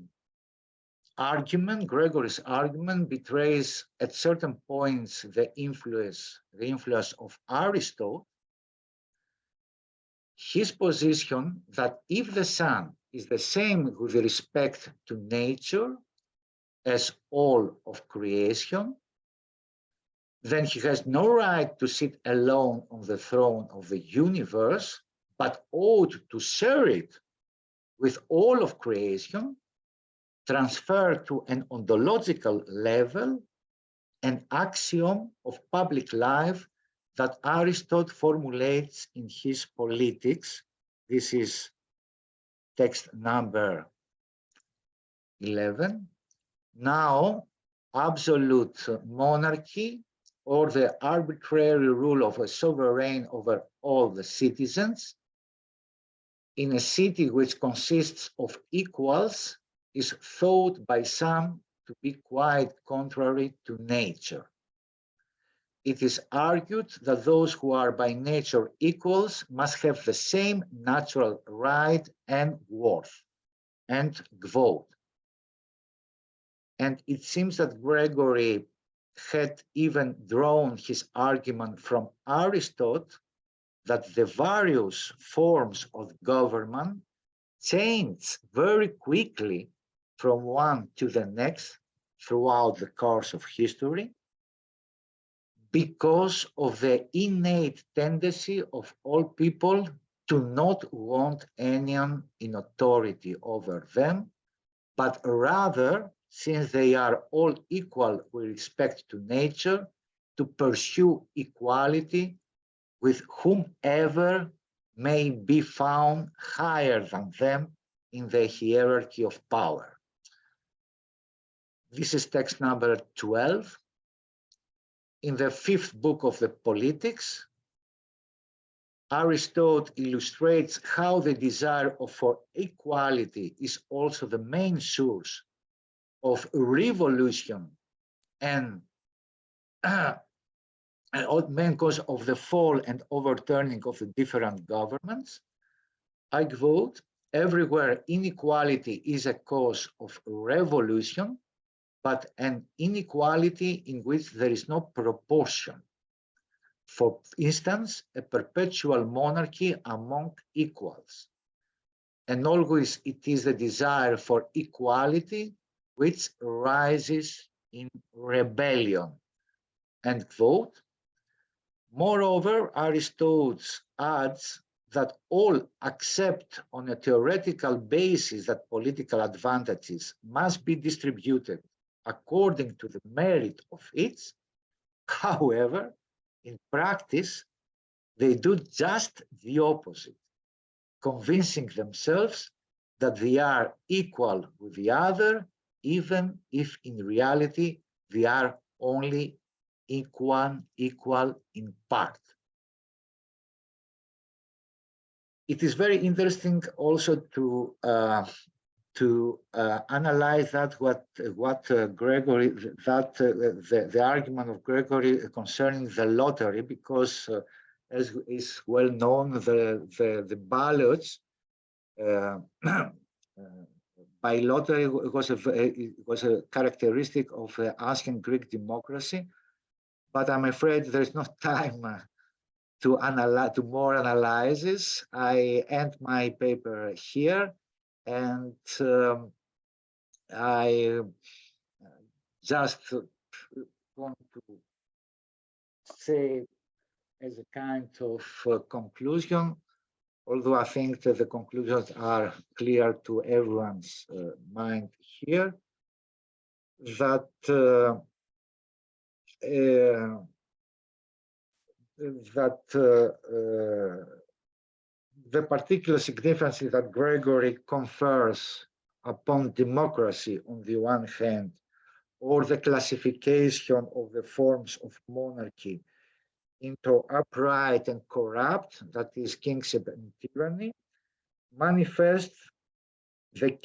argument betrays at certain points the influence of Aristotle. His position that if the Son is the same with respect to nature as all of creation, then he has no right to sit alone on the throne of the universe, but ought to share it with all of creation, transfer to an ontological level an axiom of public life that Aristotle formulates in his Politics. This is text number 11. Now, absolute monarchy, or the arbitrary rule of a sovereign over all the citizens, in a city which consists of equals, is thought by some to be quite contrary to nature. It is argued that those who are by nature equals must have the same natural right and worth, and gvod. And it seems that Gregory had even drawn his argument from Aristotle that the various forms of government change very quickly from one to the next throughout the course of history because of the innate tendency of all people do not want anyone in authority over them, but rather, since they are all equal with respect to nature, to pursue equality with whomever may be found higher than them in the hierarchy of power. This is text number 12. In the 5th book of the Politics, Aristotle illustrates how the desire for equality is also the main source of revolution and main cause of the fall and overturning of the different governments. I quote, everywhere inequality is a cause of revolution, but an inequality in which there is no proportion. For instance, a perpetual monarchy among equals. And always it is the desire for equality which rises in rebellion. End quote. Moreover, Aristotle adds that all accept on a theoretical basis that political advantages must be distributed according to the merit of each. However, in practice, they do just the opposite, convincing themselves that they are equal with the other, even if in reality they are only equal in part. It is very interesting also to analyze that what Gregory, that the argument of Gregory concerning the lottery, because as is well known, the ballots by lottery was a characteristic of ancient Greek democracy. But I'm afraid there's no time to analyze, to more analysis. I end my paper here, and I just want to say as a kind of conclusion, although I think that the conclusions are clear to everyone's mind here, that the particular significance that Gregory confers upon democracy on the one hand, or the classification of the forms of monarchy into upright and corrupt, that is kingship and tyranny, manifests the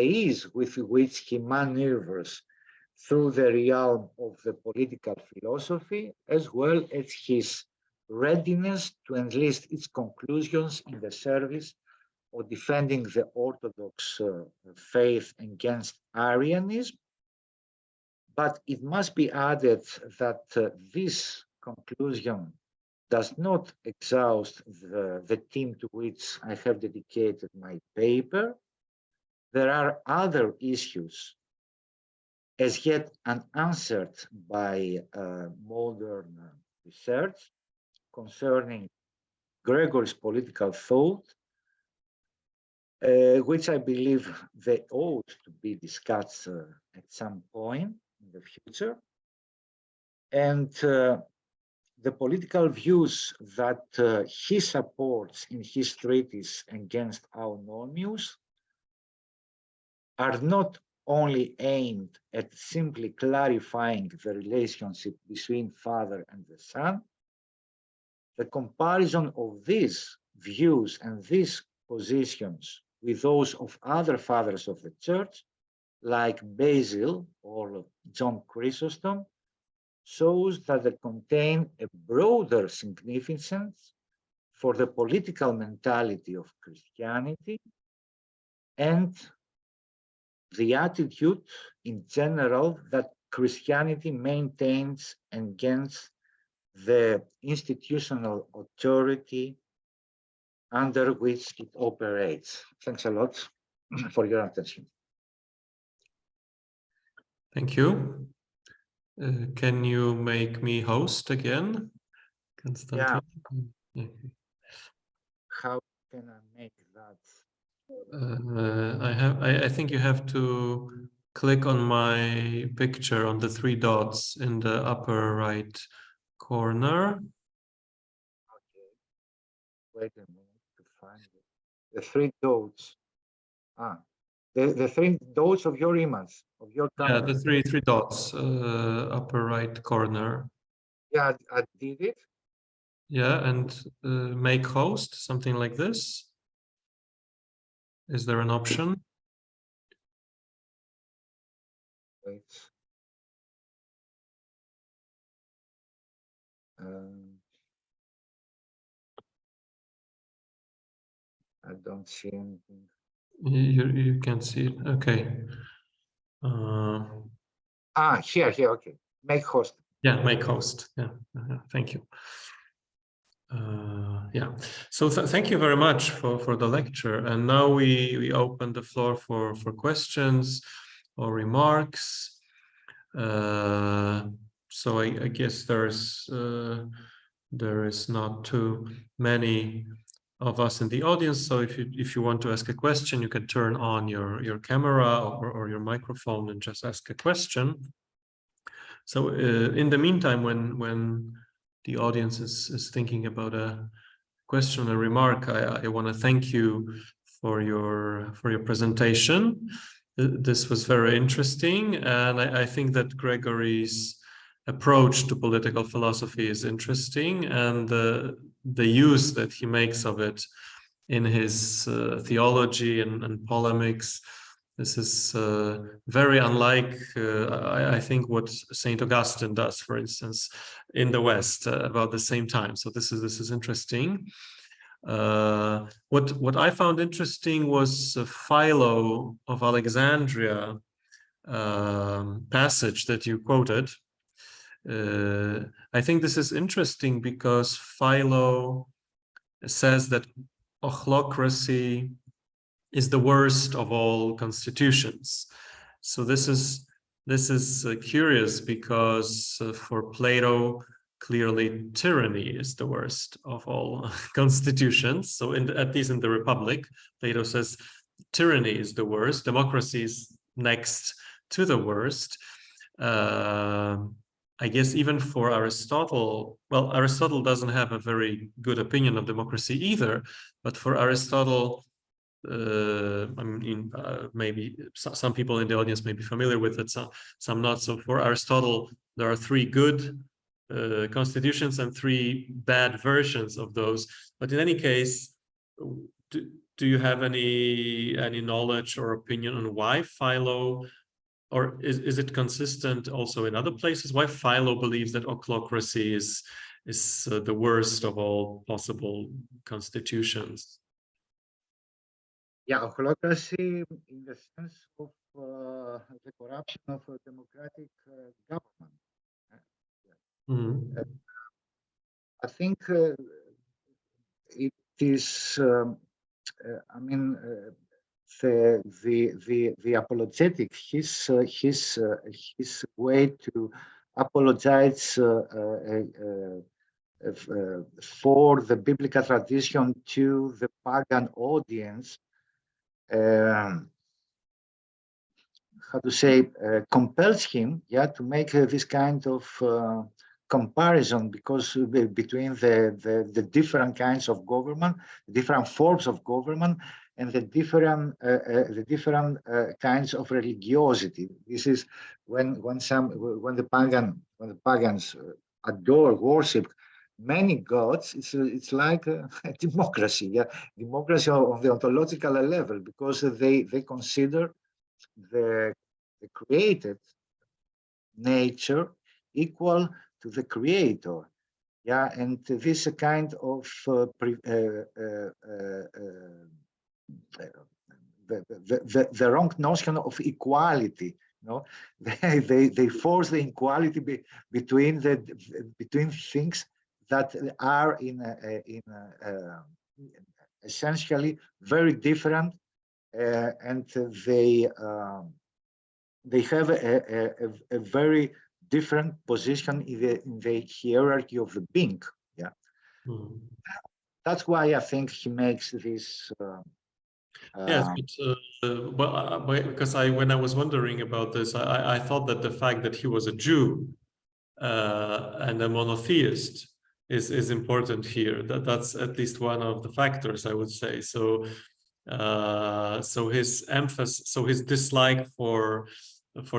ease with which he maneuvers through the realm of the political philosophy, as well as his readiness to enlist its conclusions in the service of defending the Orthodox faith against Arianism. But it must be added that this conclusion does not exhaust the theme to which I have dedicated my paper. There are other issues as yet unanswered by modern research concerning Gregory's political thought, which I believe they ought to be discussed at some point in the future. And the political views that he supports in his treatise against Aonomius are not only aimed at simply clarifying the relationship between father and the son. The comparison of these views and these positions with those of other fathers of the church, like Basil or John Chrysostom, shows that they contain a broader significance for the political mentality of Christianity and the attitude in general that Christianity maintains against the institutional authority under which it operates. Thanks a lot for your attention. Thank you. Can you make me host again, Constantine. Yeah. How can I make that? I think you have to click on my picture on the three dots in the upper right corner. Okay. Wait a minute to find it. The three dots. The three dots of your image, of your camera. Yeah, the three dots, upper right corner. Yeah, I did it. Yeah, and make host, something like this. Is there an option? Wait. I don't see anything. You can see it. Okay. Here. Okay. Make host. Yeah, make host. Yeah. Thank you. Yeah. So thank you very much for the lecture. And now we open the floor for questions or remarks. So I guess there is not too many of us in the audience. So if you want to ask a question, you can turn on your camera or your microphone and just ask a question. So in the meantime, when the audience is thinking about a question or remark, I want to thank you for your presentation. This was very interesting, and I think that Gregory's approach to political philosophy is interesting, and the use that he makes of it in his theology and polemics. This is very unlike, I think, what Saint Augustine does, for instance, in the West about the same time. So this is interesting. What I found interesting was Philo of Alexandria passage that you quoted. I think this is interesting because Philo says that ochlocracy is the worst of all constitutions. So this is curious because for Plato, clearly tyranny is the worst of all constitutions. So at least in the Republic, Plato says tyranny is the worst, democracy is next to the worst. I guess even for Aristotle, well, Aristotle doesn't have a very good opinion of democracy either, but for Aristotle, I mean, maybe some people in the audience may be familiar with it, some not. So for Aristotle, there are three good constitutions and three bad versions of those. But in any case, do you have any knowledge or opinion on why Philo, or is it consistent also in other places, why Philo believes that ochlocracy is the worst of all possible constitutions? Yeah, ochlocracy in the sense of the corruption of a democratic government. Mm-hmm. I think it is. I mean, the apologetic, his way to apologize for the biblical tradition to the pagan audience. How to say, compels him, yeah, to make this kind of comparison, because between the different kinds of government, different forms of government, and the different kinds of religiosity. This is when the pagans adore, worship many gods. It's like a democracy, yeah, democracy on the ontological level, because they consider the created nature equal to the creator, yeah, and this kind of the wrong notion of equality. They force the equality between things that are in essentially very different, and they have a very different position in the hierarchy of the being. Yeah, Mm. That's why I think he makes this. Yes, but because when I was wondering about this, I thought that the fact that he was a Jew and a monotheist is important here. That's at least one of the factors, I would say. So so his emphasis, so his dislike for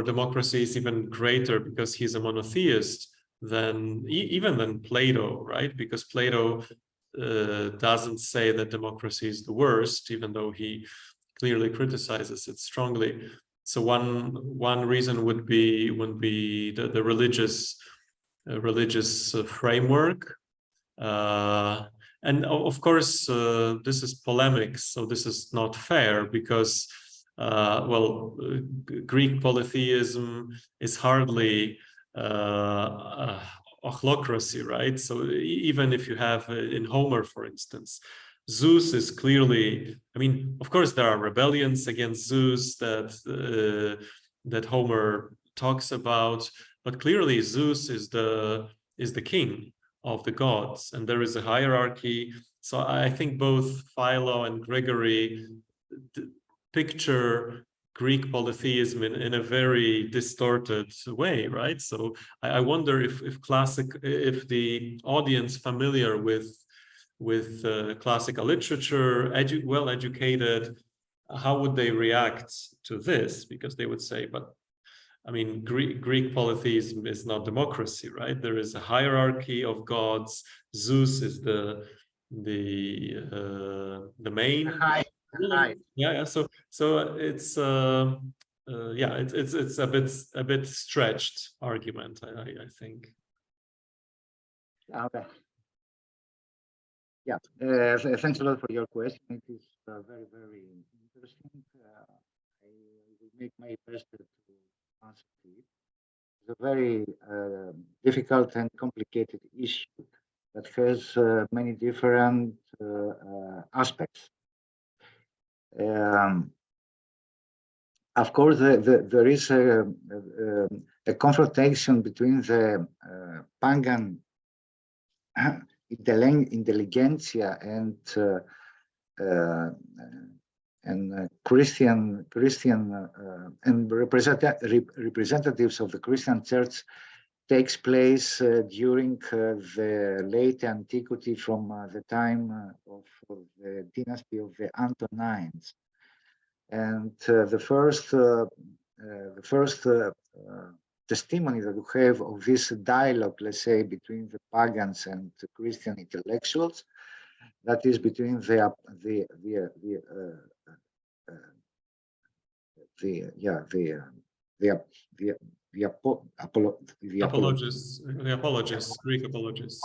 democracy is even greater because he's a monotheist than even than Plato, right? Because Plato doesn't say that democracy is the worst, even though he clearly criticizes it strongly. So one reason would be the religious framework, and of course this is polemics, so this is not fair because Greek polytheism is hardly ochlocracy, right? So even if you have in Homer, for instance, Zeus is clearly, I mean, of course there are rebellions against Zeus that Homer talks about, but clearly Zeus is the king of the gods, and there is a hierarchy. So I think both Philo and Gregory picture Greek polytheism in a very distorted way, right? So I wonder if the audience familiar with classical literature, well educated, how would they react to this? Because they would say, but I mean, Greek polytheism is not democracy, right? There is a hierarchy of gods. Zeus is the main. Hi. Yeah. So it's yeah, it's a bit stretched argument, I think. Okay. Yeah. Thanks a lot for your question. It is very, very interesting. I will make my best to answer to it. It's a very difficult and complicated issue that has many different aspects. Of course, there is a confrontation between the pagan intelligentsia and Christian and representatives of the Christian Church takes place during the late antiquity, from the time of the dynasty of the Antonines, and the first testimony that we have of this dialogue, let's say, between the pagans and the Christian intellectuals, that is between the Apologists, Greek apologists.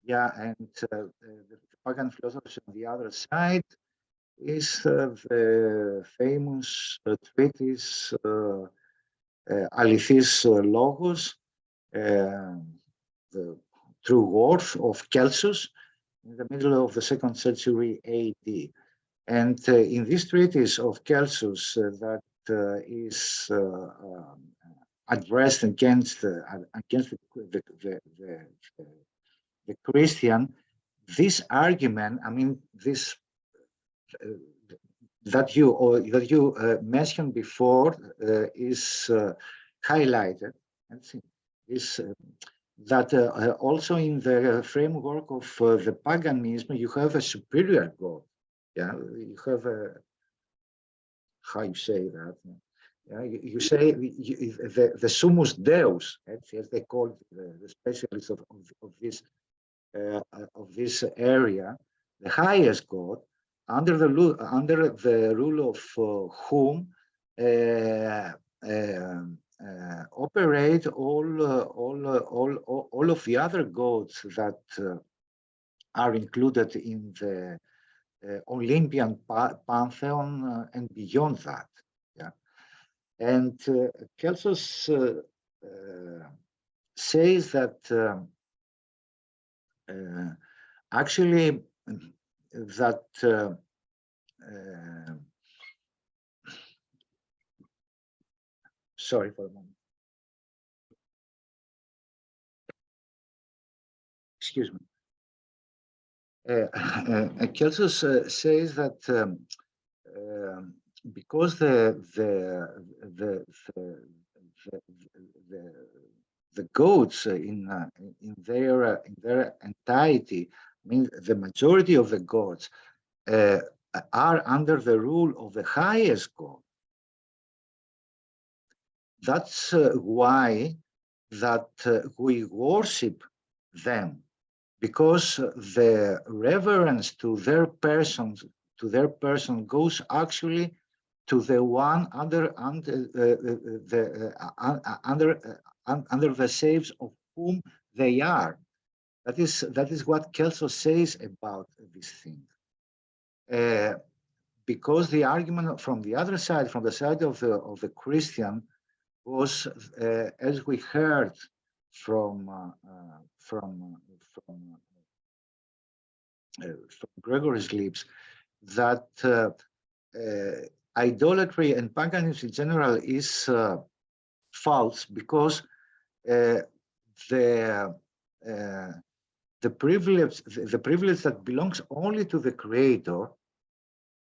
Yeah, and the pagan philosophers on the other side is the famous treatise Alithis Logos, the true worth of Celsus, in the middle of the 2nd century AD. And in this treatise of Celsus that is addressed against the Christian, this argument, I mean, this that you mentioned before is highlighted, and is that also in the framework of the paganism, you have a superior God. Yeah, you have a, how you say that? Yeah, you say the summus deus, as they call the specialists of this area, the highest God, under the rule of whom operate all of the other gods that are included in the Olympian pantheon and beyond that. Yeah, and Celsus says that actually that sorry for a moment. excuse me. Celsus says that because the goats in their entirety, I mean the majority of the gods are under the rule of the highest god. That's why that we worship them, because the reverence to their person goes actually to the one under the saves of whom they are. That is what Kelso says about this thing. Because the argument from the other side, from the side of the Christian, was, as we heard from Gregory's lips, that idolatry and paganism in general is false, because the privilege that belongs only to the Creator,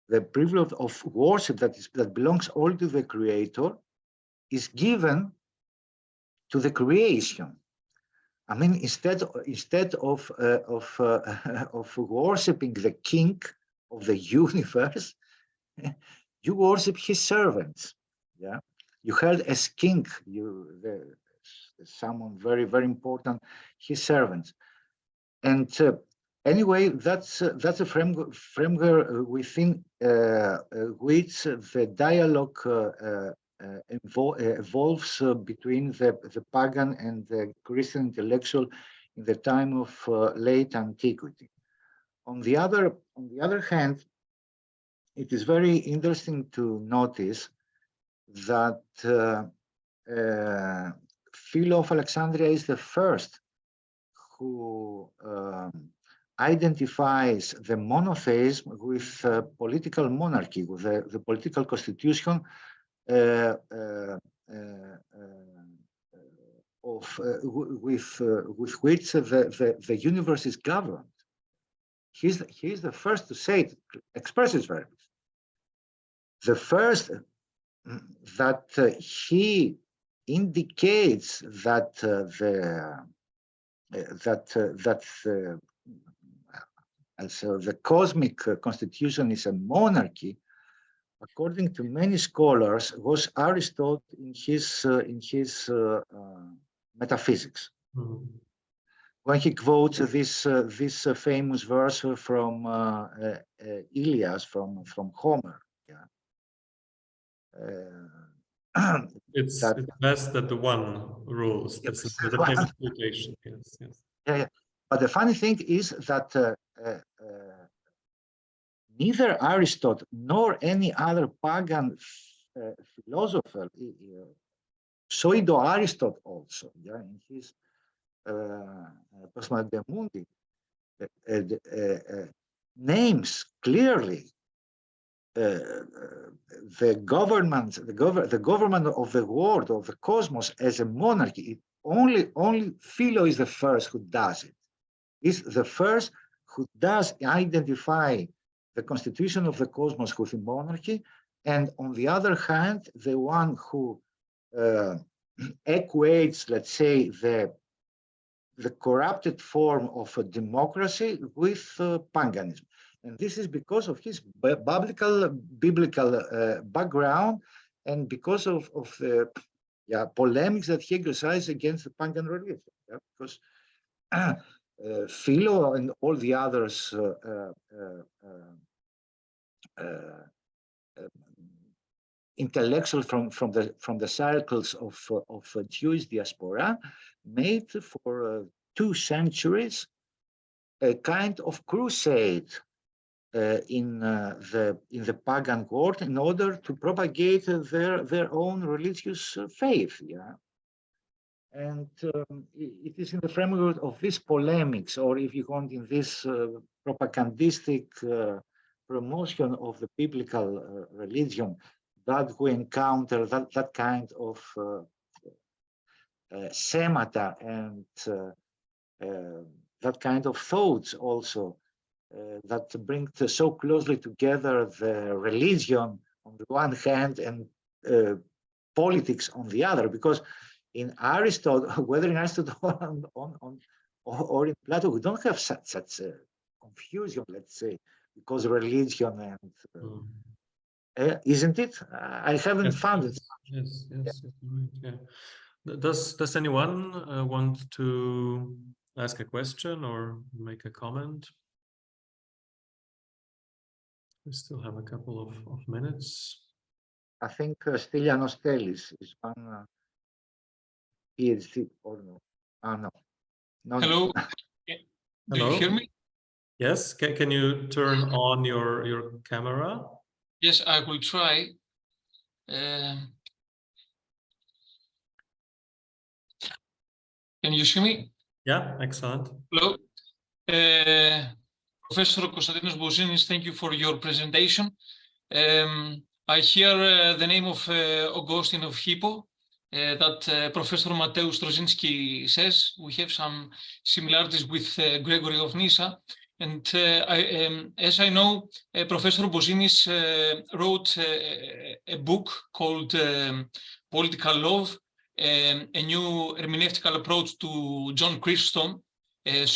the privilege of worship that belongs only to the Creator, is given to the creation. I mean, instead of worshiping the king of the universe, you worship his servants. Yeah, you held as king, someone very, very important, his servants. And anyway, that's a framework within which the dialogue evolves between the pagan and the Christian intellectual in the time of late antiquity. On the other hand, it is very interesting to notice that Philo of Alexandria is the first who identifies the monotheism with political monarchy, with the political constitution with which the universe is governed. He's the first to say it, expresses verbis. The first that he indicates that the cosmic constitution is a monarchy, according to many scholars, was Aristotle in his metaphysics. Mm-hmm. When he quotes this famous verse from Ilias, from Homer. Yeah. It's best that the one rules. That's the famous quotation. Yes, yes. Yeah. But the funny thing is that neither Aristotle nor any other pagan philosopher, pseudo-Aristotle also, yeah, in his Cosma de Mundi, names clearly the government of the world, of the cosmos, as a monarchy. Only Philo is the first who does it. Is the first who does identify the constitution of the cosmos with a monarchy, and on the other hand, the one who equates, let's say, the corrupted form of a democracy with paganism. And this is because of his biblical background, and because of the polemics that he exercised against the pagan religion. Yeah? Because Philo and all the others intellectuals from the circles of Jewish diaspora made for 2 centuries a kind of crusade in the pagan world in order to propagate their own religious faith. Yeah. And it is in the framework of these polemics, or if you want, in this propagandistic promotion of the biblical religion, that we encounter that kind of schemata and that kind of thoughts also that bring so closely together the religion on the one hand and politics on the other, because in Aristotle, whether in Aristotle or in Plato, we don't have such confusion, let's say, because religion and isn't it? I haven't found it. Yes, right, yeah. Does anyone want to ask a question or make a comment? We still have a couple of minutes. I think Stylianos Telis is one PhD or no? No. Hello. Do you hear me? Yes. Can you turn on your camera? Yes, I will try. Can you see me? Yeah, excellent. Hello. Professor Constantinos Bozinis, thank you for your presentation. I hear the name of Augustine of Hippo that Professor Mateusz Trozinski says. We have some similarities with Gregory of Nyssa. And as I know, Professor Bozinis wrote a book called Political Love, a new hermeneutical approach to John Chrysostom. He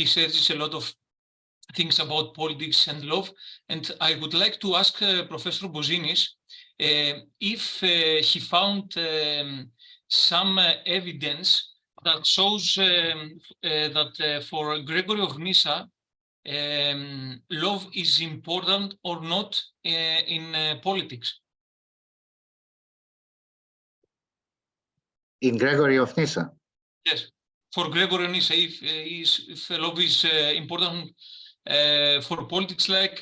says a lot of things about politics and love. And I would like to ask Professor Bozinis if he found some evidence that shows that for Gregory of Nyssa, love is important or not in politics. In Gregory of Nyssa? Yes, for Gregory of Nyssa, if love is important for politics, like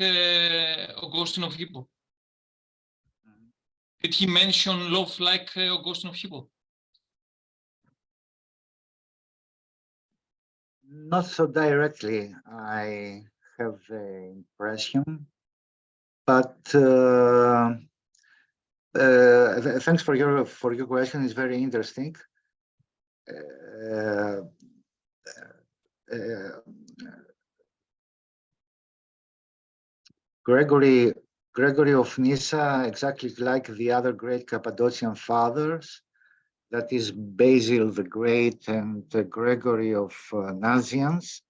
Augustine of Hippo. Did he mention love like Augustine of Hippo? Not so directly, I have the impression, but thanks for your question. It's very interesting. Gregory of Nyssa, exactly like the other great Cappadocian fathers, that is Basil the Great and Gregory of Nazianz,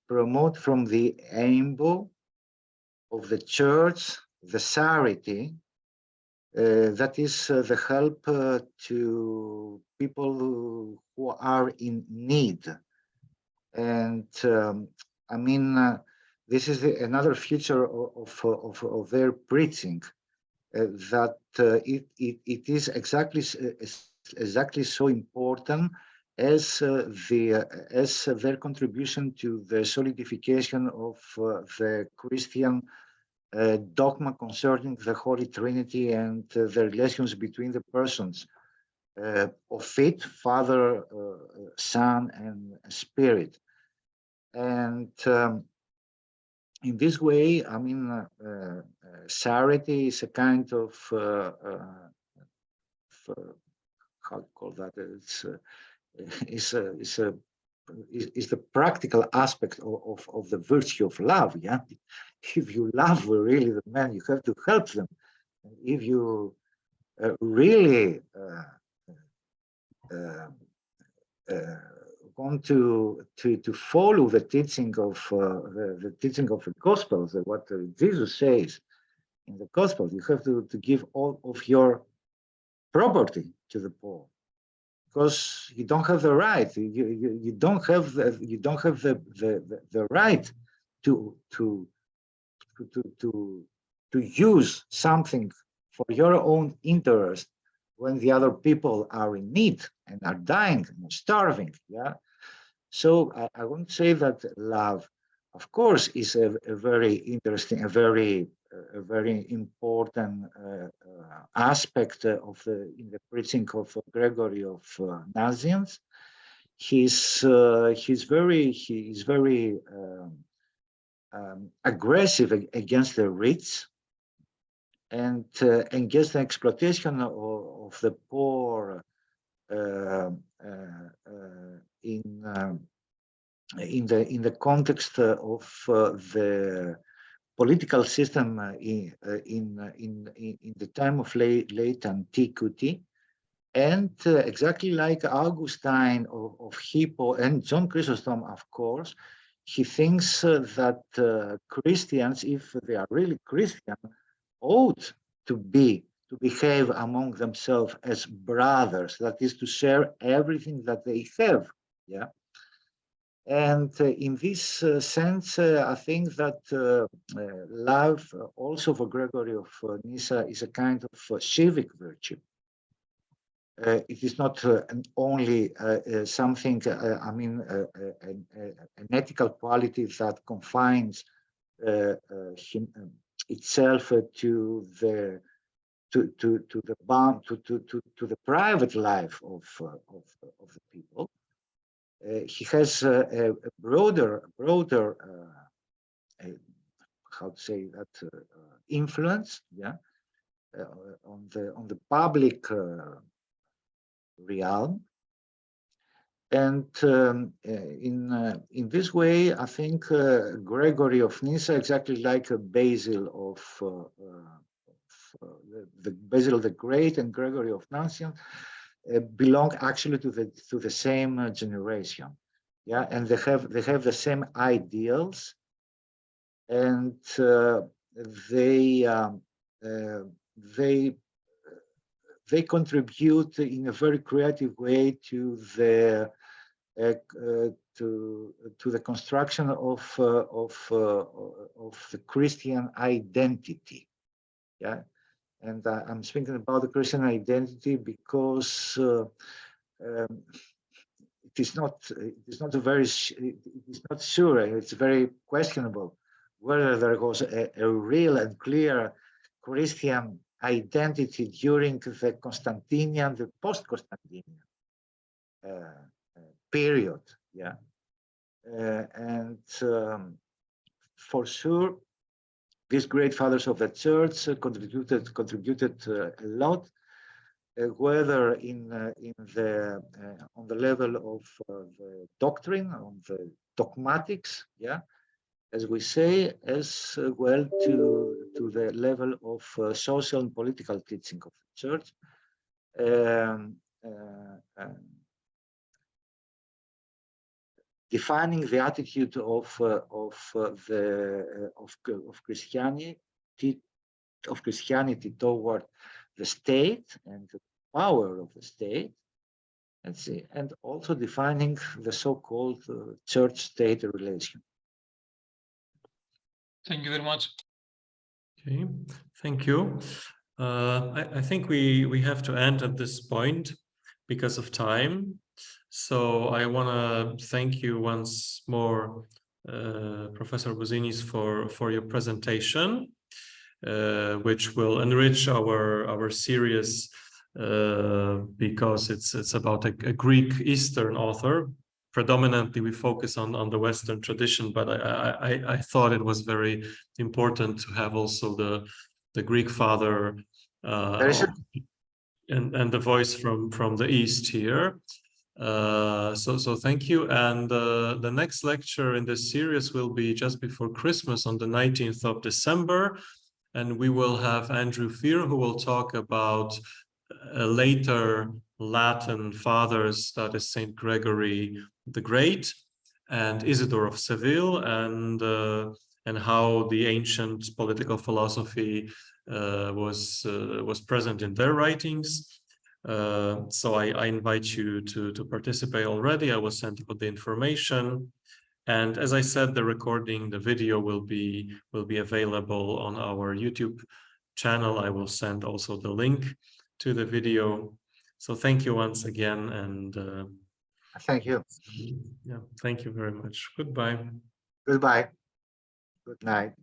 promote from the aimbo of the church the charity, that is the help to people who are in need. And I mean, this is another feature of their preaching, that it is exactly so important as their contribution to the solidification of the Christian dogma concerning the Holy Trinity and the relations between the persons of it, Father, Son, and Spirit. And in this way, I mean, charity is a kind of how to call that? Is the practical aspect of the virtue of love. Yeah, if you love really the man, you have to help them. If you really want to follow the teaching of the Gospels, what Jesus says in the Gospel, you have to give all of your property to the poor, because you don't have the right. You don't have the right to use something for your own interest when the other people are in need and are dying and starving. Yeah. So I won't say that love, of course, is a very interesting, a very important aspect of in the preaching of Gregory of Nazianz. He's very aggressive against the rich and against the exploitation of the poor in the context of the political system in the time of late antiquity, and exactly like Augustine of Hippo and John Chrysostom, of course, he thinks that Christians, if they are really Christian, ought to behave among themselves as brothers, that is to share everything that they have. Yeah. And in this sense, I think that love, also for Gregory of Nyssa, is a kind of civic virtue. It is not only something, I mean, an ethical quality that confines itself to the private life of the people. He has a broader how to say that influence, yeah, on the public realm, and in this way, I think Gregory of Nyssa, exactly like Basil of the Basil the Great and Gregory of Nazianzus, belong actually to the same generation, yeah, and they have the same ideals, and they contribute in a very creative way to the construction of the Christian identity, yeah. And I'm speaking about the Christian identity because it is not sure. It's very questionable whether there was a real and clear Christian identity during the Constantinian, the post-Constantinian period. Yeah, and for sure, these great fathers of the church contributed a lot, whether on the level of the doctrine, on the dogmatics, yeah, as we say, as well to the level of social and political teaching of the church. Defining the attitude of Christianity toward the state and the power of the state, and also defining the so-called church-state relation. Thank you very much. Okay, thank you. I think we have to end at this point because of time. So I want to thank you once more, Professor Bozinis, for your presentation, which will enrich our series because it's about a Greek Eastern author. Predominantly, we focus on the Western tradition, but I thought it was very important to have also the Greek father and the voice from the East here. So thank you. And the next lecture in this series will be just before Christmas on the 19th of December. And we will have Andrew Fear, who will talk about later Latin fathers, that is Saint Gregory the Great and Isidore of Seville, and how the ancient political philosophy was present in their writings. So I invite you to participate already. I will send you the information. And as I said, the recording, the video will be available on our YouTube channel. I will send also the link to the video. So thank you once again, and thank you. Yeah, thank you very much. Goodbye. Goodbye. Good night.